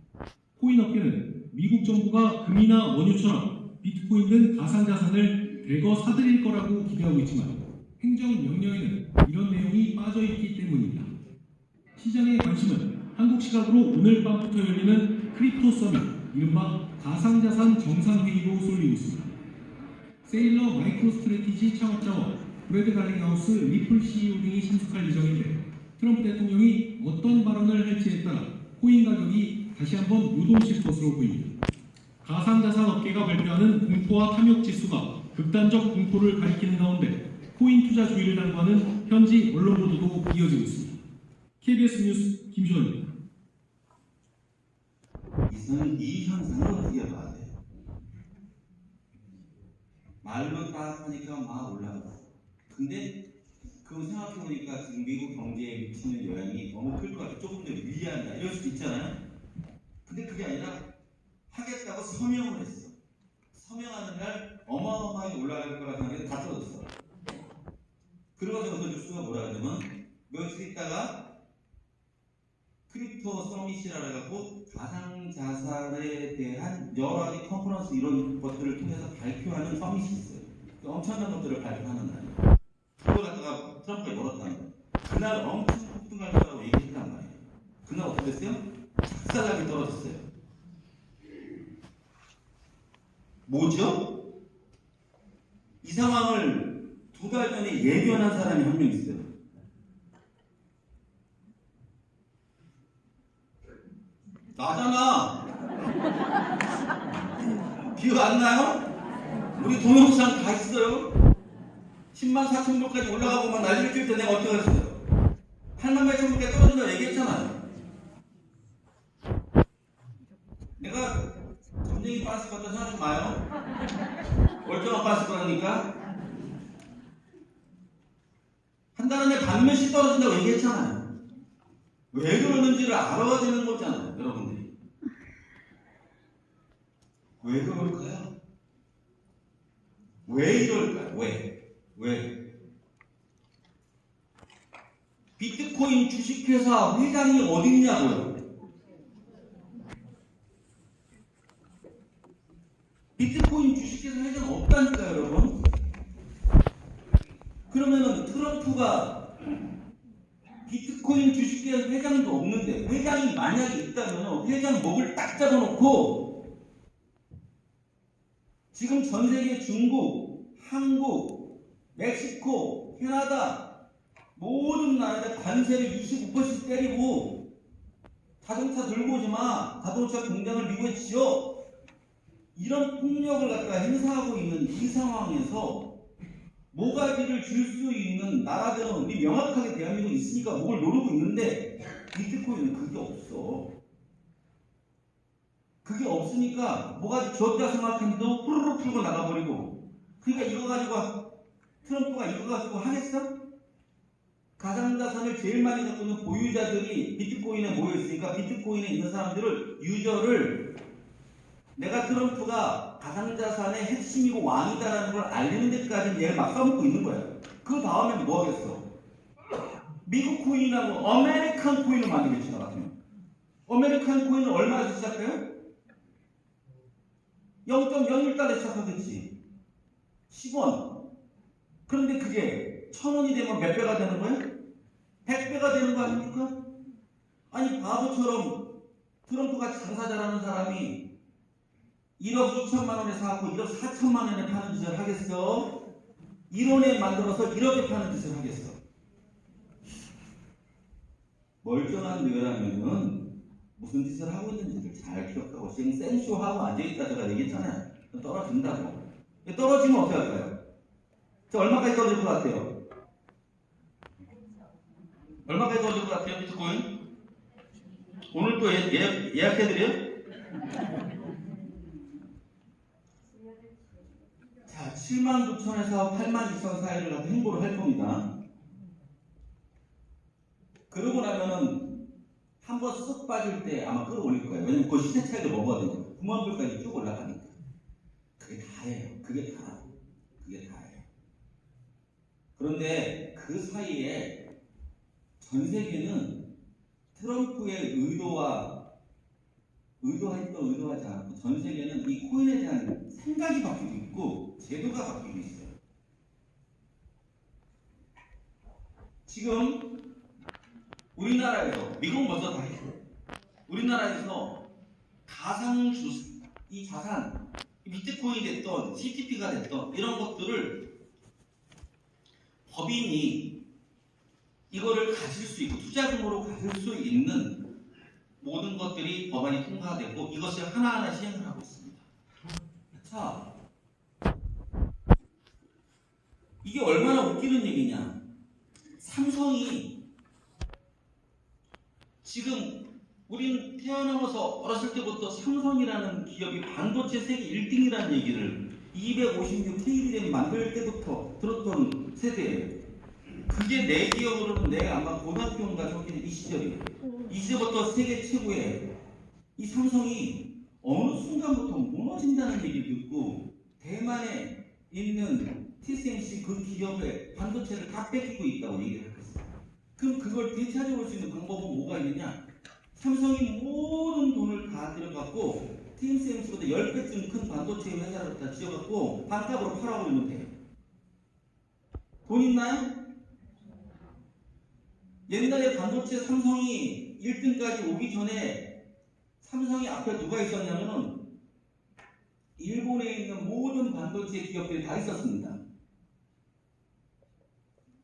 코인 업계는 미국 정부가 금이나 원유처럼 비트코인 등 가상자산을 대거 사들일 거라고 기대하고 있지만 행정명령에는 이런 내용이 빠져있기 때문입니다. 시장의 관심은 한국 시각으로 오늘 밤부터 열리는 크립토 서밋, 이른바 가상자산 정상회의로 쏠리고 있습니다. 세일러 마이크로 스트래티지 창업자와 브래드 갈링하우스 리플 CEO 등이 참석할 예정인데 트럼프 대통령이 어떤 발언을 할지에 따라 코인 가격이 다시 한번 요동칠 것으로 보입니다. 가상자산 업계가 발표하는 공포와 탐욕 지수가 극단적 공포를 가리키는 가운데 코인 투자 주의를 당부하는 현지 언론 보도도 이어지고 있습니다. KBS 뉴스 김시원입니다. 이 현상을 어떻게 봐야 돼요? 말로 딱 하니까 막 올라가고 근데 그거 생각해보니까 지금 미국 경제에 미치는 영향이 너무 클 것 같아요. 조금 더 위안이다 이럴 수도 있잖아요. 근데 그게 아니라 하겠다고 서명을 했어. 서명하는 날 어마어마하게 올라갈 거라 생각했는데 다 떨어졌어. 그러고서 어떤 뉴스가 뭐라 하냐면 며칠 있다가 크립토 서밋이라 해갖고 가상자산에 대한 여러 가지 컨퍼런스 이런 것들을 통해서 발표하는 서밋이 있어요. 엄청난 것들을 발표하는 날이에요. 그걸 갖다가 트럼프가 열었다는 거예요. 그날 엄청 폭등할 거라고 얘기했단 말이에요. 그날 어떻게 됐어요? 작살나게 떨어졌어요. 뭐죠? 이 상황을 2달 전에 예견한 사람이 한 명 있어요. 나잖아. 기억 안 나요? 우리 동영상 다 있어요. 10만 4천 불까지 올라가고 막 난리를 칠 때 내가 어떻게 했어요? 8만 8천 불까지 떨어진다고 얘기했잖아요. 내가 점쟁이 빠질 것 같다 생각하지 마요. 월정한 빠질 거라니까. 한 달 안에 반면씩 떨어진다고 얘기했잖아요. 왜 그러는지를 알아야 되는 거잖아요, 여러분들이. 왜 그럴까요? 왜 이럴까요? 왜? 비트코인 주식회사 회장이 어딨냐고요? 비트코인 주식회사 회장 없다니까요, 여러분. 그러면은 트럼프가 비트코인 주식회사 회장도 없는데 회장이 만약에 있다면 회장 목을 딱 잡아놓고 지금 전 세계 중국, 한국, 멕시코, 캐나다 모든 나라에 관세를 25% 때리고 자동차 들고 오지 마. 자동차 공장을 미국에 지어. 이런 폭력을 갖다가 행사하고 있는 이 상황에서 모가지를 줄 수 있는 나라들은 우리 명확하게 대한민국이 있으니까 목을 노리고 있는데 비트코인은 그게 없어. 그게 없으니까 모가지 줬다 생각했는데 후루룩 풀고 나가버리고. 그러니까 이거 가지고 트럼프가 이거 가지고 하겠어? 가상자산을 제일 많이 갖고 있는 보유자들이 비트코인에 모여있으니까 비트코인에 있는 사람들을 유저를 내가 트럼프가 가상자산의 핵심이고 왕이다라는 걸 알리는 데까지는 얘를 막 써먹고 있는 거야. 그 다음에 뭐 하겠어? 미국 코인하고 아메리칸 코인을 만들겠지, 나 같으면. 아메리칸 코인은 얼마에서 시작해요? 0.01달에 시작하겠지. 10원. 그런데 그게 1000원이 되면 몇 배가 되는 거야? 100배가 되는 거 아닙니까? 아니, 바보처럼 트럼프가 장사 잘하는 사람이 1억 2천만 원에 사갖고 1억 4천만 원에 파는 짓을 하겠어? 1원에 만들어서 1억에 파는 짓을 하겠어? 멀쩡한 뇌라면은 무슨 짓을 하고 있는지를 잘 기억하고 지금 생쇼하고 앉아있다 제가 얘기했잖아요. 떨어진다고. 떨어지면 어떻게 할까요? 저 얼마까지 떨어질 것 같아요? 얼마까지 떨어질 것 같아요, 비트코인? 오늘 또 예약해드려요? 자, 79,000에서 82,000 사이를 갖다 행보를 할 겁니다. 그러고 나면은 한번 쓱 빠질 때 아마 끌어올릴 거예요. 왜냐면 그 시세 차익을 먹어야 9만 불까지 쭉 올라가니까. 그게 다예요. 그게 다예요. 그런데 그 사이에 전 세계는 트럼프의 의도하지 않고 전 세계는 이 코인에 대한 생각이 바뀌고 있고 제도가 바뀌고 있어요. 지금 우리나라에서, 미국은 먼저 다 했어요. 우리나라에서 이 자산, 비트코인이 됐던 CTP가 됐던 이런 것들을 법인이 이거를 가질 수 있고 투자금으로 가질 수 있는 모든 것들이 법안이 통과되고 이것을 하나하나 시행을 하고 있습니다. 자, 이게 얼마나 웃기는 얘기냐. 삼성이 지금 우린 태어나면서 어렸을 때부터 삼성이라는 기업이 반도체 세계 1등이라는 얘기를 256K를 만들 때부터 들었던 세대예요. 그게 내 기억으로는 내가 아마 고등학교인가 저기 이 시절이에요. 이 시절부터 세계 최고의 이 삼성이 어느 순간부터 무너진다는 얘기를 듣고 대만에 있는 TSMC 그 기업의 반도체를 다 뺏기고 있다고 얘기를 했어요. 그럼 그걸 되찾아올 수 있는 방법은 뭐가 있느냐? 삼성이 모든 돈을 다 들여갖고 TSMC보다 10배쯤 큰 반도체 회사를 다 지어갖고 반값으로 팔아버리면 돼요. 돈 있나요? 옛날에 반도체 삼성이 1등까지 오기 전에 삼성이 앞에 누가 있었냐면은 일본에 있는 모든 반도체 기업들이 다 있었습니다.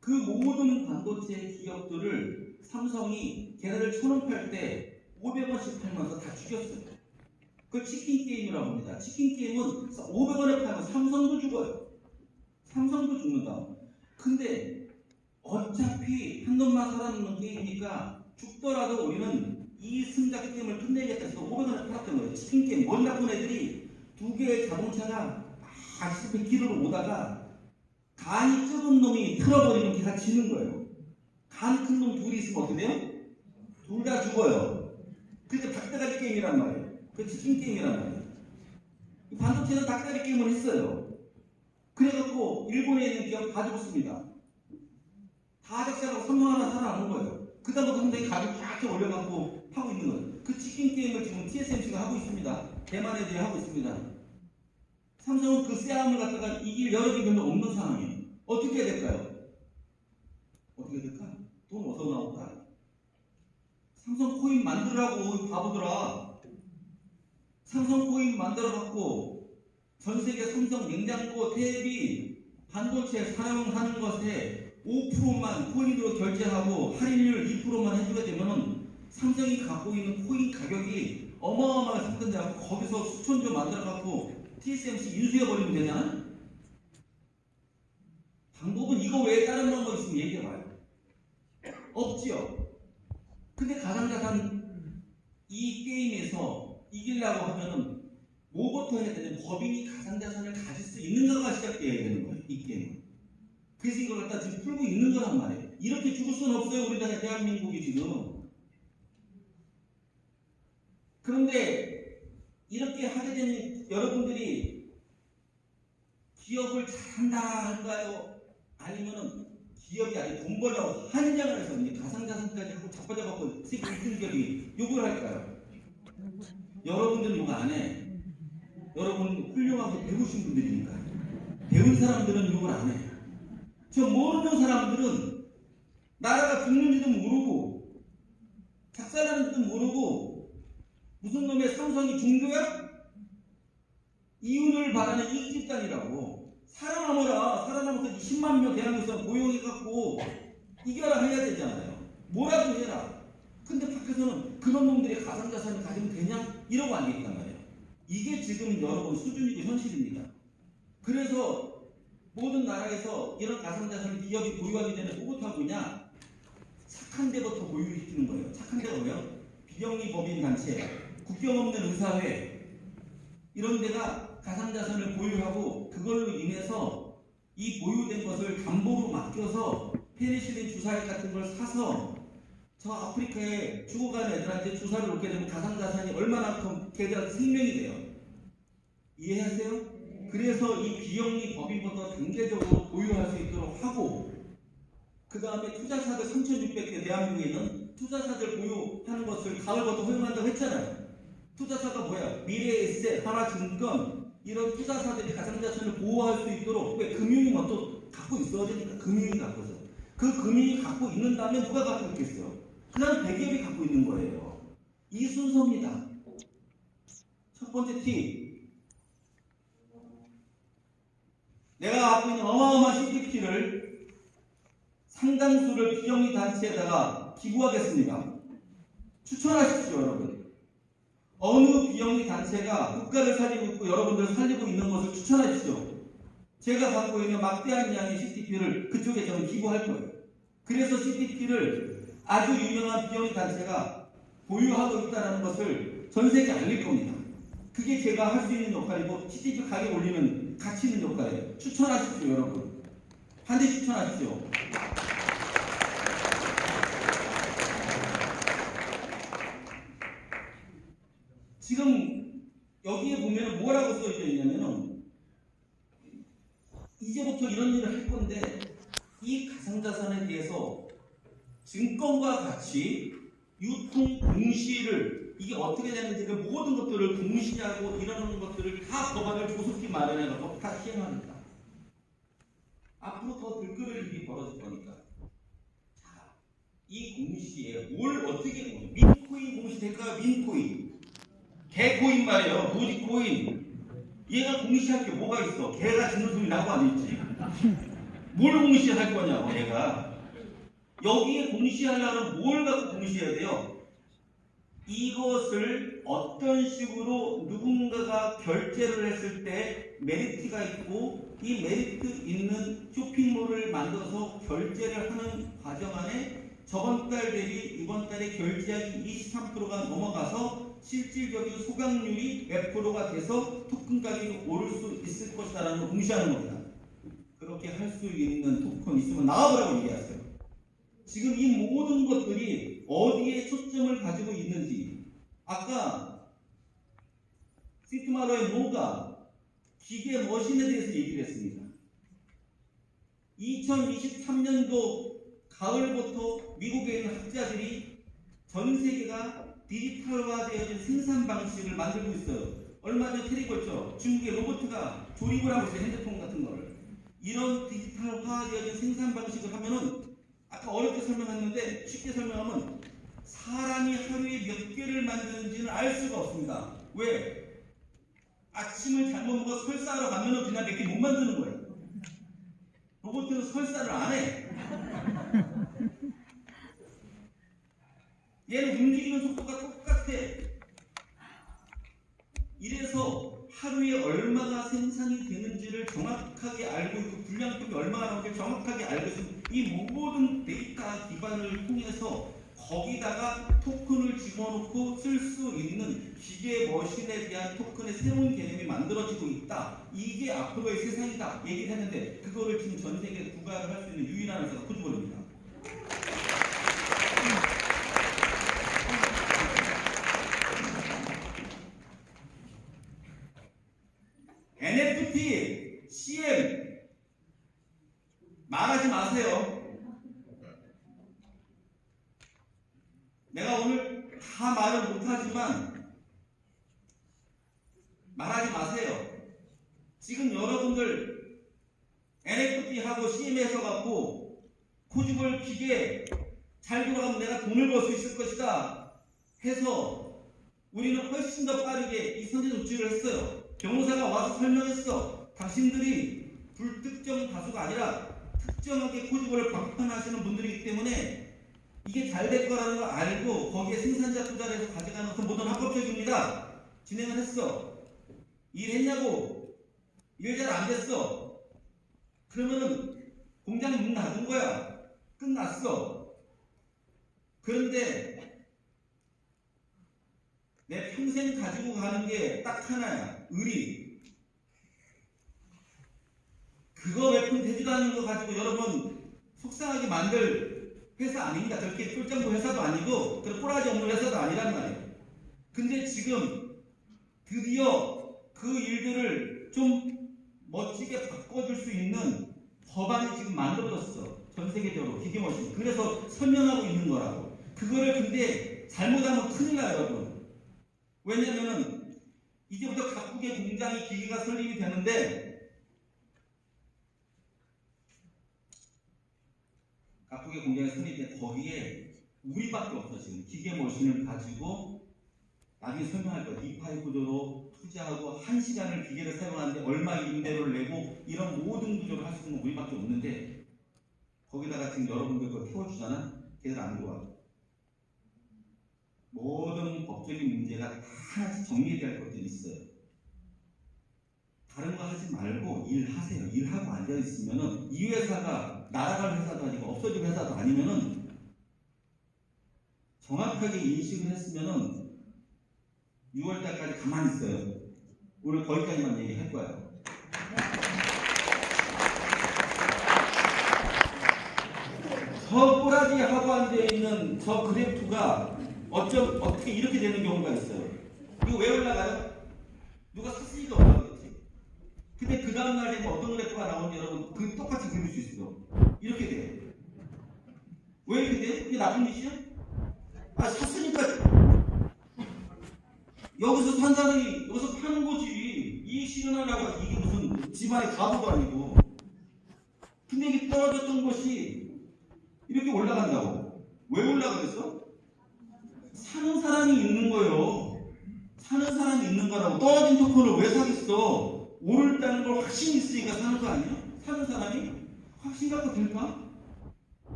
그 모든 반도체 기업들을 삼성이 걔네를 1,000원 팔 때 500원씩 팔면서 다 죽였어요. 그걸 치킨 게임이라고 합니다. 치킨 게임은 500원에 팔면 삼성도 죽어요. 삼성도 죽는다. 근데 어차피 한 놈만 살아남는 게임이니까 죽더라도 우리는 이 승자 게임을 끝내겠다 해서 500원에 팔았던 거예요. 치킨 게임. 머리 나쁜 애들이 두 개의 자동차가 막 100km로 오다가 간이 적은 놈이 틀어버리면 걔가 지는 거예요. 간 큰 놈 둘이 있으면 어떻게 돼요? 둘 다 죽어요. 그게 닭다리 게임이란 말이에요. 그 치킨 게임이란 말이에요. 반도체는 닭다리 게임을 했어요. 그래갖고 일본에 있는 기업 다 죽었습니다. 다 작살하고 선물 하나 살아남은 거예요. 그 다음부터 굉장히 가격 쫙 올려갖고 하고 있는 거예요. 그 치킨 게임을 지금 TSMC가 하고 있습니다. 대만 애들이 하고 있습니다. 삼성은 그 싸움을 갖다가 이길 여력이 별로 없는 상황이에요. 어떻게 해야 될까요? 어떻게 해야 될까? 돈 어디서 나올까? 삼성 코인 만들라고 바보들아. 삼성 코인 만들어갖고 전 세계 삼성 냉장고, 텔레비, 반도체 사용하는 것에 5%만 코인으로 결제하고 할인율 2%만 해주게 되면은 삼성이 갖고 있는 코인 가격이 어마어마하게 상승돼서 거기서 수천조 만들어갖고 TSMC 인수해버리면 되잖아? 방법은 이거 외에 다른 방법 있으면 얘기해봐요. 없지요. 근데 가상자산 이 게임에서 이기려고 하면은 뭐부터 해야 되냐면 법인이 가상자산을 가질 수 있는가가 시작돼야 되는 거예요. 이 게임은. 그래서 이걸 갖다 지금 풀고 있는 거란 말이에요. 이렇게 죽을 수는 없어요. 우리나라 대한민국이 지금. 그런데 이렇게 하게 되면 여러분들이 기업을 잘한다 할까요? 아니면은 기업이 아니 돈 벌려고 한장을 해서 이제 가상자산까지 하고 자빠져갖고 세계 1등 기업이 욕을 할까요? 여러분들은 욕 안 해. 여러분 훌륭하고 배우신 분들이니까. 배운 사람들은 욕을 안 해. 저 모르는 사람들은 나라가 죽는지도 모르고 작살나는지도 모르고 무슨 놈의 삼성이 중도야? 이윤을 바라는 이익집단이라고. 살아남아라. 살아남아서 20만 명 대한민국에서 고용해갖고 이겨라 해야 되잖아요. 뭐라도 해라. 근데 밖에서는 그런 놈들이 가상자산을 가지면 되냐? 이러고 앉아있단 말이에요. 이게 지금 여러분 수준이고 현실입니다. 그래서 모든 나라에서 이런 가상자산 기업이 보유하기 전에 뭐부터 하고 있냐? 착한 데부터 보유시키는 거예요. 착한 데가 뭐예요? 비영리 법인 단체, 국경 없는 의사회 이런 데가 가상자산을 보유하고 그걸로 인해서 이 보유된 것을 담보로 맡겨서 페니실린 주사액 같은 걸 사서 저 아프리카에 죽어가는 애들한테 주사를 놓게 되면 가상자산이 얼마나 걔들한테 생명이 돼요. 이해하세요? 그래서 이 비영리 법인부터 단계적으로 보유할 수 있도록 하고 그 다음에 투자사들 3,600개 대한민국에 있는 투자사들 보유하는 것을 가을부터 허용한다고 했잖아요. 투자사가 뭐야? 미래에셋, 하나증권 이런 투자사들이 가상자산을 보호할 수 있도록 왜 금융이 또 갖고 있어야 되니까 금융이 갖고서 그 금융이 갖고 있는 다음에 누가 갖고 있겠어요? 그 다음 대기업이 갖고 있는 거예요. 이 순서입니다. 첫 번째 팁. 내가 갖고 있는 어마어마한 CDP를 상당수를 비영리 단체에다가 기부하겠습니다. 추천하십시오, 여러분. 어느 비영리 단체가 국가를 살리고 있고 여러분들을 살리고 있는 것을 추천하십시오. 제가 갖고 있는 막대한 양의 CDP를 그쪽에 저는 기부할 거예요. 그래서 CDP를 아주 유명한 비영리 단체가 보유하고 있다는 것을 전 세계에 알릴 겁니다. 그게 제가 할 수 있는 역할이고 CDP 가격 올리는 가치 있는 역할이에요. 추천하십시오, 여러분. 반드시 추천하십시오. 지금 여기에 보면 뭐라고 써져 있냐면은 이제부터 이런 일을 할 건데 이 가상자산에 대해서 증권과 같이 유통 공시를 이게 어떻게 되는지 그 모든 것들을 공시하고 이러는 것들을 다 법안을 조속히 마련해서 다 시행합니다. 앞으로 더 들끓을 일이 벌어질 거니까. 자, 이 공시에 뭘 어떻게 민코인 공시 될까요? 민코인. 개코인 말이에요. 도지코인. 얘가 공시할 게 뭐가 있어? 개가 짖는 소리 나고 안 있지. 뭘 공시할 거냐고 얘가. 여기에 공시하려면 뭘 갖고 공시해야 돼요? 이것을 어떤 식으로 누군가가 결제를 했을 때 메리트가 있고 이 메리트 있는 쇼핑몰을 만들어서 결제를 하는 과정 안에 저번 달 대비 이번 달에 결제액이 23%가 넘어가서 실질적인 소각률이 몇 프로가 돼서 토큰 가격이 오를 수 있을 것이다라는 걸 공시하는 겁니다. 그렇게 할 수 있는 토큰 있으면 나와보라고 얘기하세요. 지금 이 모든 것들이 어디에 초점을 가지고 있는지 아까 시트마로의 노가 기계 머신에 대해서 얘기를 했습니다. 2023년도 가을부터 미국에 있는 학자들이 전 세계가 디지털화되어진 생산 방식을 만들고 있어요. 얼마 전에 테리걸처럼 중국의 로봇가 조립을 하고 있어요. 핸드폰 같은 거를. 이런 디지털화되어진 생산 방식을 하면은 아까 어렵게 설명했는데 쉽게 설명하면 사람이 하루에 몇 개를 만드는지는 알 수가 없습니다. 왜? 아침을 잘못 먹어 설사하러 가면은 그냥 몇 개 못 만드는 거예요. 로봇은 설사를 안 해. 얘는 움직이는 속도가 똑같아. 이래서 하루에 얼마가 생산이 되는지를 정확하게 알고 있고 불량품이 얼마나 나오는지 정확하게 알고 있으면 이 모든 데이터 기반을 통해서 거기다가 토큰을 집어넣고 쓸 수 있는 기계 머신에 대한 토큰의 새로운 개념이 만들어지고 있다. 이게 앞으로의 세상이다 얘기를 했는데 그거를 지금 전 세계에 부과를 할 수 있는 유일한 회사가 코드볼입니다. NFT, CM 말하지 마세요. 내가 오늘 다 말을 못하지만 말하지 마세요. 지금 여러분들 NFT하고 CM에서 갖고 코주볼 기계 잘 돌아가면 내가 돈을 벌 수 있을 것이다 해서 우리는 훨씬 더 빠르게 이 선제 조치를 했어요. 변호사가 와서 설명했어. 당신들이 불특정 다수가 아니라 특정하게 코주볼을 방판하시는 분들이기 때문에 이게 잘 될 거라는 걸 알고 거기에 생산자 투자를 해서 가져가는 것은 모든 합법적입니다. 진행을 했어. 일했냐고? 일 잘 안 됐어. 그러면은 공장 문 닫은 거야. 끝났어. 그런데 내 평생 가지고 가는 게 딱 하나야. 의리. 그거 몇 푼 되지도 않는 거 가지고 여러분 속상하게 만들 회사 아닙니다. 저렇게 쫄장부 회사도 아니고 그런 꼬라지 없는 회사도 아니란 말이에요. 근데 지금 드디어 그 일들을 좀 멋지게 바꿔줄 수 있는 법안이 지금 만들어졌어. 전 세계적으로 기계머신. 그래서 설명하고 있는 거라고. 그거를 근데 잘못하면 큰일 나요, 여러분. 왜냐면은 이제부터 각국의 공장이 기계가 설립이 되는데 각국의 공장이 설립돼 거기에 우리밖에 없어. 지금 기계 머신을 가지고 나중에 설명할 거야. 디파이 구조로 투자하고 1시간을 기계를 사용하는데 얼마 임대료를 내고 이런 모든 구조를 할 수 있는 건 우리밖에 없는데 거기다가 지금 여러분들 그거 태워주잖아. 걔들 안 좋아. 모든 법적인 문제가 다 하나씩 정리돼야 할 것들이 있어요. 다른 거 하지 말고 일하세요. 일하고 앉아있으면은 이 회사가 날아갈 회사도 아니고 없어질 회사도 아니면은 정확하게 인식을 했으면은 6월달까지 가만히 있어요. 오늘 거기까지만 얘기할 거예요. 저 꼬라지 하고 앉아 있는 저 그래프가 어떻게 이렇게 되는 경우가 있어요. 이거 왜 올라가요? 누가 샀으니까 올라가겠지. 근데 그 다음날 되면 어떤 그래프가 나오는지 여러분 그 똑같이 그릴 수 있어. 이렇게 돼. 왜 이렇게 돼? 이게 나쁜 짓이야? 아, 샀으니까 여기서 산 사람이 여기서 파는 거지. 이익 실현하려고. 이게 무슨 집안의 가부도 아니고. 근데 이게 떨어졌던 것이 이렇게 올라간다고. 왜 올라가겠어? 사는 사람이 있는 거예요. 사는 사람이 있는 거라고. 떨어진 토큰을 왜 사겠어? 오른다는 걸 확신이 있으니까 사는 거 아니야? 사는 사람이? 확신 갖고 될까?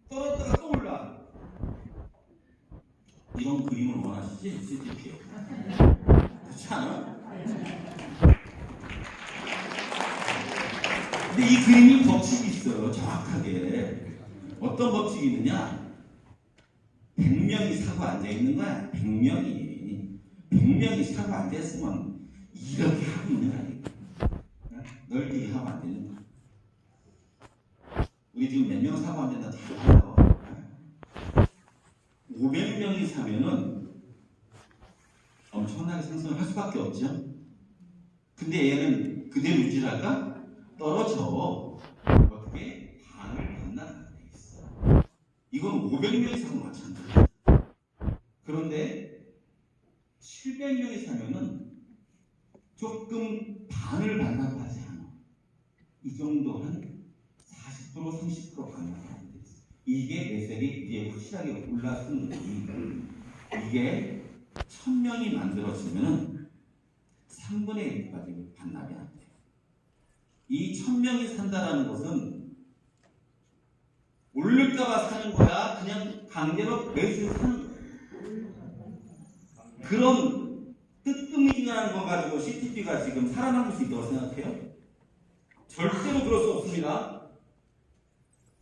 떨어졌다가 또 올라. 이런 그림을 원하시지? CTP요. 그렇지 않아? 근데 이 그림이 법칙이 있어요. 정확하게. 어떤 법칙이 있느냐? 100명이 사고 앉아있는 거야. 100명이 사고 앉아있으면 이렇게 하고 있는 거야. 널뛰기 하면 안 되는 거야. 우리 지금 몇 명 사고 앉았나 다 알아요. 500명이 사면은 엄청나게 상승을 할 수밖에 없죠. 근데 얘는 그대로 유지할까? 떨어져. 어떻게? 반을 반나가게 돼 있어. 이건 500명이 사고 마찬가지야. 그런데 700명이 사면은 조금 반을 반납하지 않아. 이 정도 한 40% 30% 반납하게 돼 있어. 이게 매색이 이제 확실하게 올라서는 거지. 이게 1000명이 만들어지면 3분의 1까지 반납이 안 돼. 이 1000명이 산다라는 것은 오를까봐 사는 거야? 그냥 강제로 매수해서 사는 거야? 그런 뜨끔이라는 거 가지고 CTP가 지금 살아남을 수 있다고 생각해요? 절대로 그럴 수 없습니다.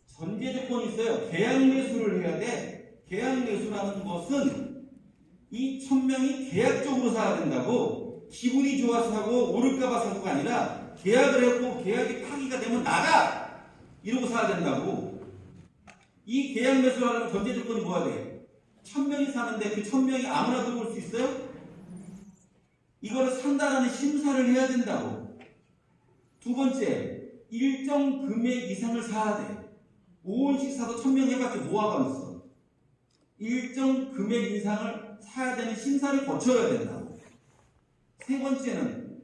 전제 조건이 있어요. 계약 매수를 해야 돼. 계약 매수라는 것은 이 1000명이 계약적으로 사야 된다고. 기분이 좋아서 사고 오를까봐 사고가 아니라 계약을 했고 계약이 파기가 되면 나가! 이러고 사야 된다고. 이 계약 매수라는 전제 조건이 뭐야 돼? 1000명이 사는데 그 1000명이 아무나 들어올 수 있어요? 이거를 산다라는 심사를 해야 된다고. 두 번째, 일정 금액 이상을 사야 돼. 5원씩 사도 1000명 해봤자 뭐하고 있어. 일정 금액 이상을 사야 되는 심사를 거쳐야 된다고. 세 번째는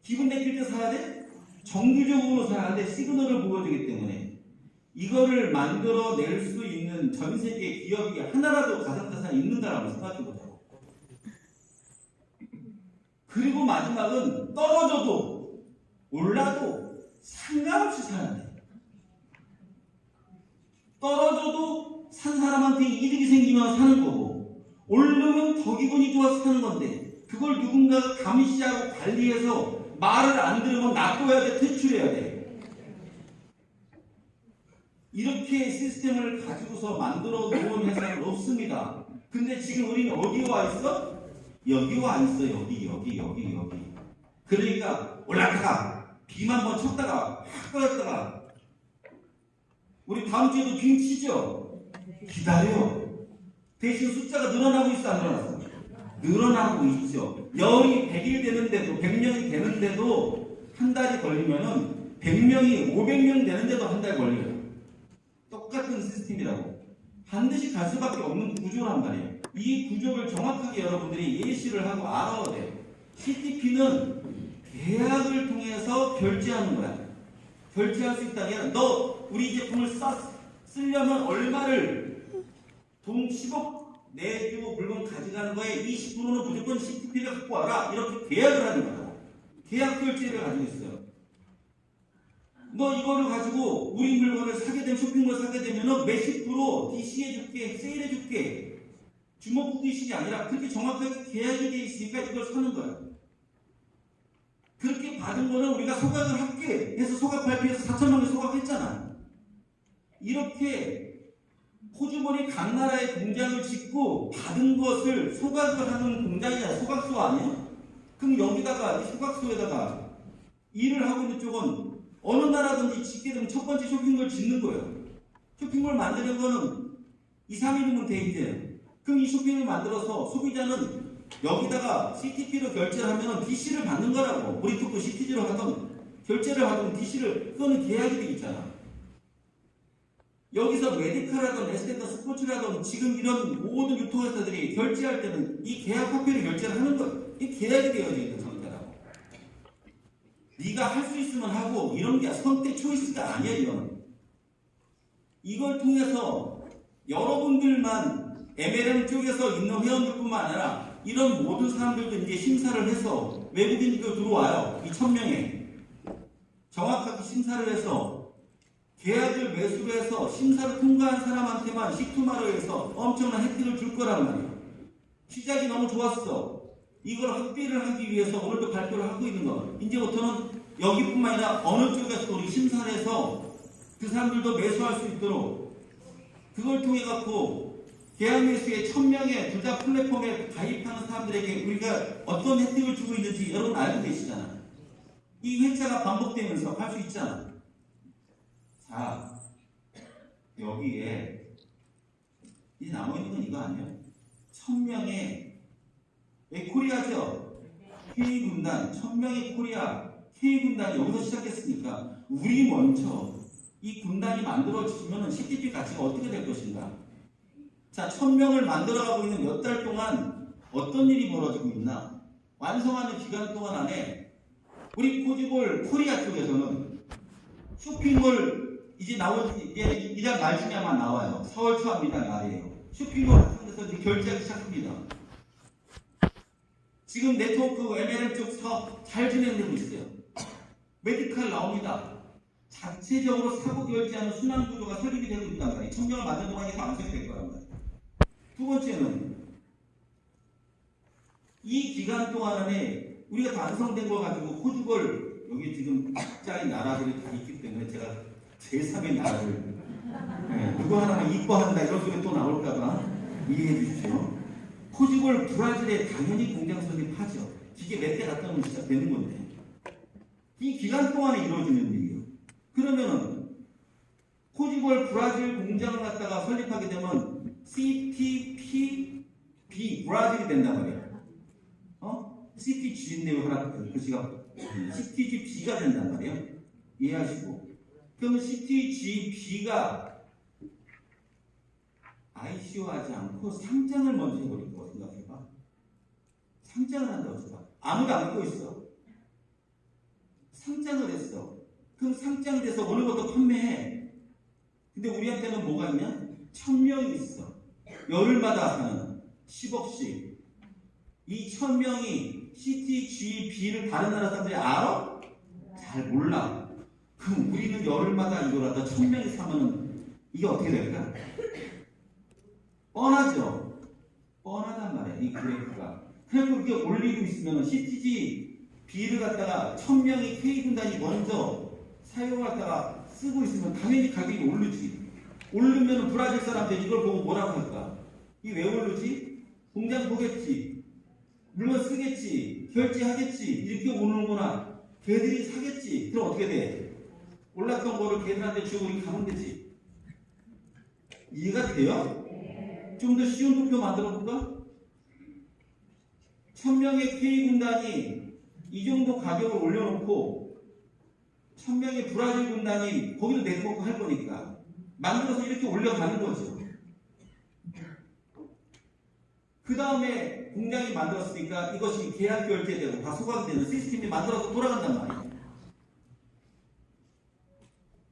기분 내킬 때 사야 돼? 정규적으로 사야 돼. 시그널을 보여주기 때문에. 이거를 만들어낼 수 있는 전 세계 기업이 하나라도 가상자산이 있는가라고 생각해보자고. 그리고 마지막은 떨어져도 올라도 상관없이 사야 돼. 떨어져도 산 사람한테 이득이 생기면 사는 거고, 오르면 더 기분이 좋아서 사는 건데, 그걸 누군가가 감시하고 관리해서 말을 안 들으면 놔둬야 돼, 퇴출해야 돼. 이렇게 시스템을 가지고서 만들어 놓은 회사는 없습니다. 근데 지금 우리는 어디에 와 있어? 여기 와 있어. 여기. 그러니까 올랐다가 빔 한번 쳤다가 확 꺼졌다가 우리 다음 주에도 빔 치죠? 기다려. 대신 숫자가 늘어나고 있어, 안 늘어났어? 늘어나고 있죠. 열이 100일 되는데도 100명이 되는데도 한 달이 걸리면은 100명이 500명 되는데도 한 달 걸려요. 똑같은 시스템이라고. 반드시 갈 수밖에 없는 구조란 말이에요. 이 구조를 정확하게 여러분들이 예시를 하고 알아야 돼요. CTP는 계약을 통해서 결제하는 거야. 결제할 수 있다는 게 아니라 너 우리 제품을 쓰려면 얼마를 돈 10억 내주고 물건 가져가는 거에 20%는 무조건 CTP를 갖고 와라. 이렇게 계약을 하는 거야. 계약 결제를 가지고 있어요. 너 이거를 가지고 우리 물건을 사게 되면 쇼핑몰 사게 되면은 몇십 프로 DC 해줄게, 세일 해줄게. 주먹구기식이 아니라 그렇게 정확하게 계약이 돼 있으니까 이걸 사는 거야. 그렇게 받은 거는 우리가 소각을 할게 해서 소각 발표해서 4천만 원 소각했잖아. 이렇게 호주머니 각 나라의 공장을 짓고 받은 것을 소각을 하는 공장이야. 소각소 아니야? 그럼 여기다가 이 소각소에다가 일을 하고 있는 쪽은 어느 나라든지 짓게 되면 첫 번째 쇼핑몰 짓는 거예요. 쇼핑몰 만드는 거는 2, 3일이면 돼 이제. 그럼 이 쇼핑을 만들어서 소비자는 여기다가 CTP로 결제를 하면 DC를 받는 거라고. 우리 특구 CTG로 하던 결제를 하던 DC를 그거는 계약이 되겠잖아. 여기서 메디카라든 에스테타 스포츠라든 지금 이런 모든 유통회사들이 결제할 때는 이 계약 화폐를 결제를 하는 거야. 이 계약이 되어져 있는 상태라고. 네가 할 수 있으면 하고 이런 게 선택 초이스가 아니야. 이걸 통해서 여러분들만 MLM 쪽에서 있는 회원들뿐만 아니라 이런 모든 사람들도 이제 심사를 해서 외국인들 들어와요. 이 1000명에 정확하게 심사를 해서 계약을 매수를 해서 심사를 통과한 사람한테만 C2마루에서 엄청난 혜택을 줄 거란 말이에요. 시작이 너무 좋았어. 이걸 확대를 하기 위해서 오늘도 발표를 하고 있는 거. 이제부터는 여기뿐만 아니라 어느 쪽에서도 우리 심사를 해서 그 사람들도 매수할 수 있도록 그걸 통해 갖고 계약 매수에 1000명의 투자 플랫폼에 가입하는 사람들에게 우리가 어떤 혜택을 주고 있는지 여러분 알고 계시잖아요. 이 회차가 반복되면서 할 수 있잖아. 자, 여기에 이제 남아있는 건 이거 아니에요? 1000명의 코리아죠. K군단, 1000명의 코리아 K군단이 여기서 시작했으니까 우리 먼저 이 군단이 만들어지면 CTP 가치가 어떻게 될 것인가? 자, 1000명을 만들어가고 있는 몇 달 동안 어떤 일이 벌어지고 있나? 완성하는 기간 동안 안에 우리 코지볼 코리아 쪽에서는 쇼핑몰 이제 나오지 이달 말쯤에 아마 나와요. 4월 초입니다. 날이에요. 쇼핑몰 같은 데서 이제 결제하기 시작합니다. 지금 네트워크 MLM 쪽 사업 잘 진행되고 있어요. 메디칼 나옵니다. 자체적으로 사고 결제하는 순환 구조가 설립이 되고 있단 말이에요. 1000명을 만든 동안 이게 완성이 될 거란 말이에요. 두 번째는 이 기간 동안 안에 우리가 완성된 거 가지고 코주걸 여기 지금 각자의 나라들이 다 있기 때문에 제가 제3의 나라를 그거 하나만 이뻐한다 이런 소리 또 나올까봐 이해해 주십시오. 코주걸 브라질에 당연히 공장 설립하죠. 기계 몇 대 갖다 놓으면 시작되는 건데 이 기간 동안에 이루어지는 일이에요. 그러면은 코주걸 브라질 공장을 갖다가 설립하게 되면 CTPB 브라질이 된단 말이에요. CTG인데요. 글씨가 CTGB가 된단 말이에요. 이해하시고. 그러면 CTGB가 ICO하지 않고 상장을 먼저 해버린 거 생각해봐. 상장을 한다고 해봐. 아무도 안 믿고 있어. 상장을 했어. 그럼 상장돼서 어느 것도 판매해. 근데 우리한테는 뭐가 있냐? 1000명이 있어. 열흘마다 하는 10억씩. 이 1000명이 CTGB를 다른 나라 사람들이 알아? 잘 몰라. 그럼 우리는 열흘마다 이걸 갖다 1000명이 사면은 이게 어떻게 될까? 뻔하죠? 뻔하단 말이야, 이 그래프가. 그래서 이게 올리고 있으면 CTGB를 갖다가 1000명이 K군단이 먼저 사용을 갖다가 쓰고 있으면 당연히 가격이 오르지. 오르면 브라질 사람들이 이걸 보고 뭐라고 할까? 이게 왜 오르지? 공장 보겠지. 물건 쓰겠지. 결제하겠지. 이렇게 오는구나. 걔들이 사겠지. 그럼 어떻게 돼? 올랐던 거를 걔들한테 주고 우리 가면 되지. 이해가 돼요? 좀 더 쉬운 도표 만들어 볼까? 1000명의 K군단이 이 정도 가격을 올려놓고 1000명의 브라질 군단이 거기도 네트워크 할 거니까 만들어서 이렇게 올려가는 거죠. 그 다음에 공장이 만들었으니까 이것이 계약 결제되고 다 소각되는 시스템이 만들어서 돌아간단 말이에요.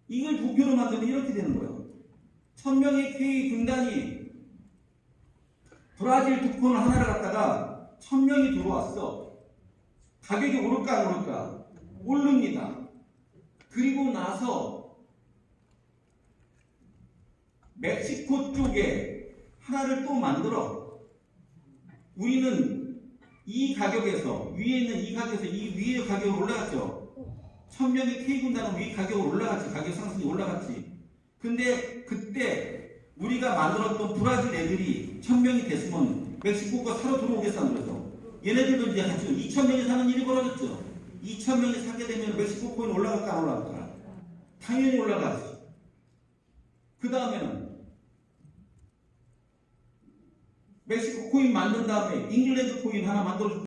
이걸 도표로 만들면 이렇게 되는 거예요. 1000명의 K 군단이 브라질 토큰을 하나를 갖다가 1000명이 들어왔어. 가격이 오를까 안 오를까? 오릅니다. 그리고 나서 멕시코 쪽에 하나를 또 만들어. 우리는 이 가격에서 위에 있는 이 가격에서 이 위에 가격이 올라갔죠. 1000명의 K군단은 위 가격이 올라갔지. 가격 상승이 올라갔지. 근데 그때 우리가 만들었던 브라질 애들이 1000명이 됐으면 멕시코가 사러 들어오겠어 안 그래서? 얘네들도 이제 하죠. 2000명이 사는 일이 벌어졌죠. 2000명이 사게 되면 멕시코 코인 올라갈까 안 올라갈까? 당연히 올라가지. 그 다음에는 멕시코 코인 만든 다음에 잉글랜드 코인 하나 만들어줄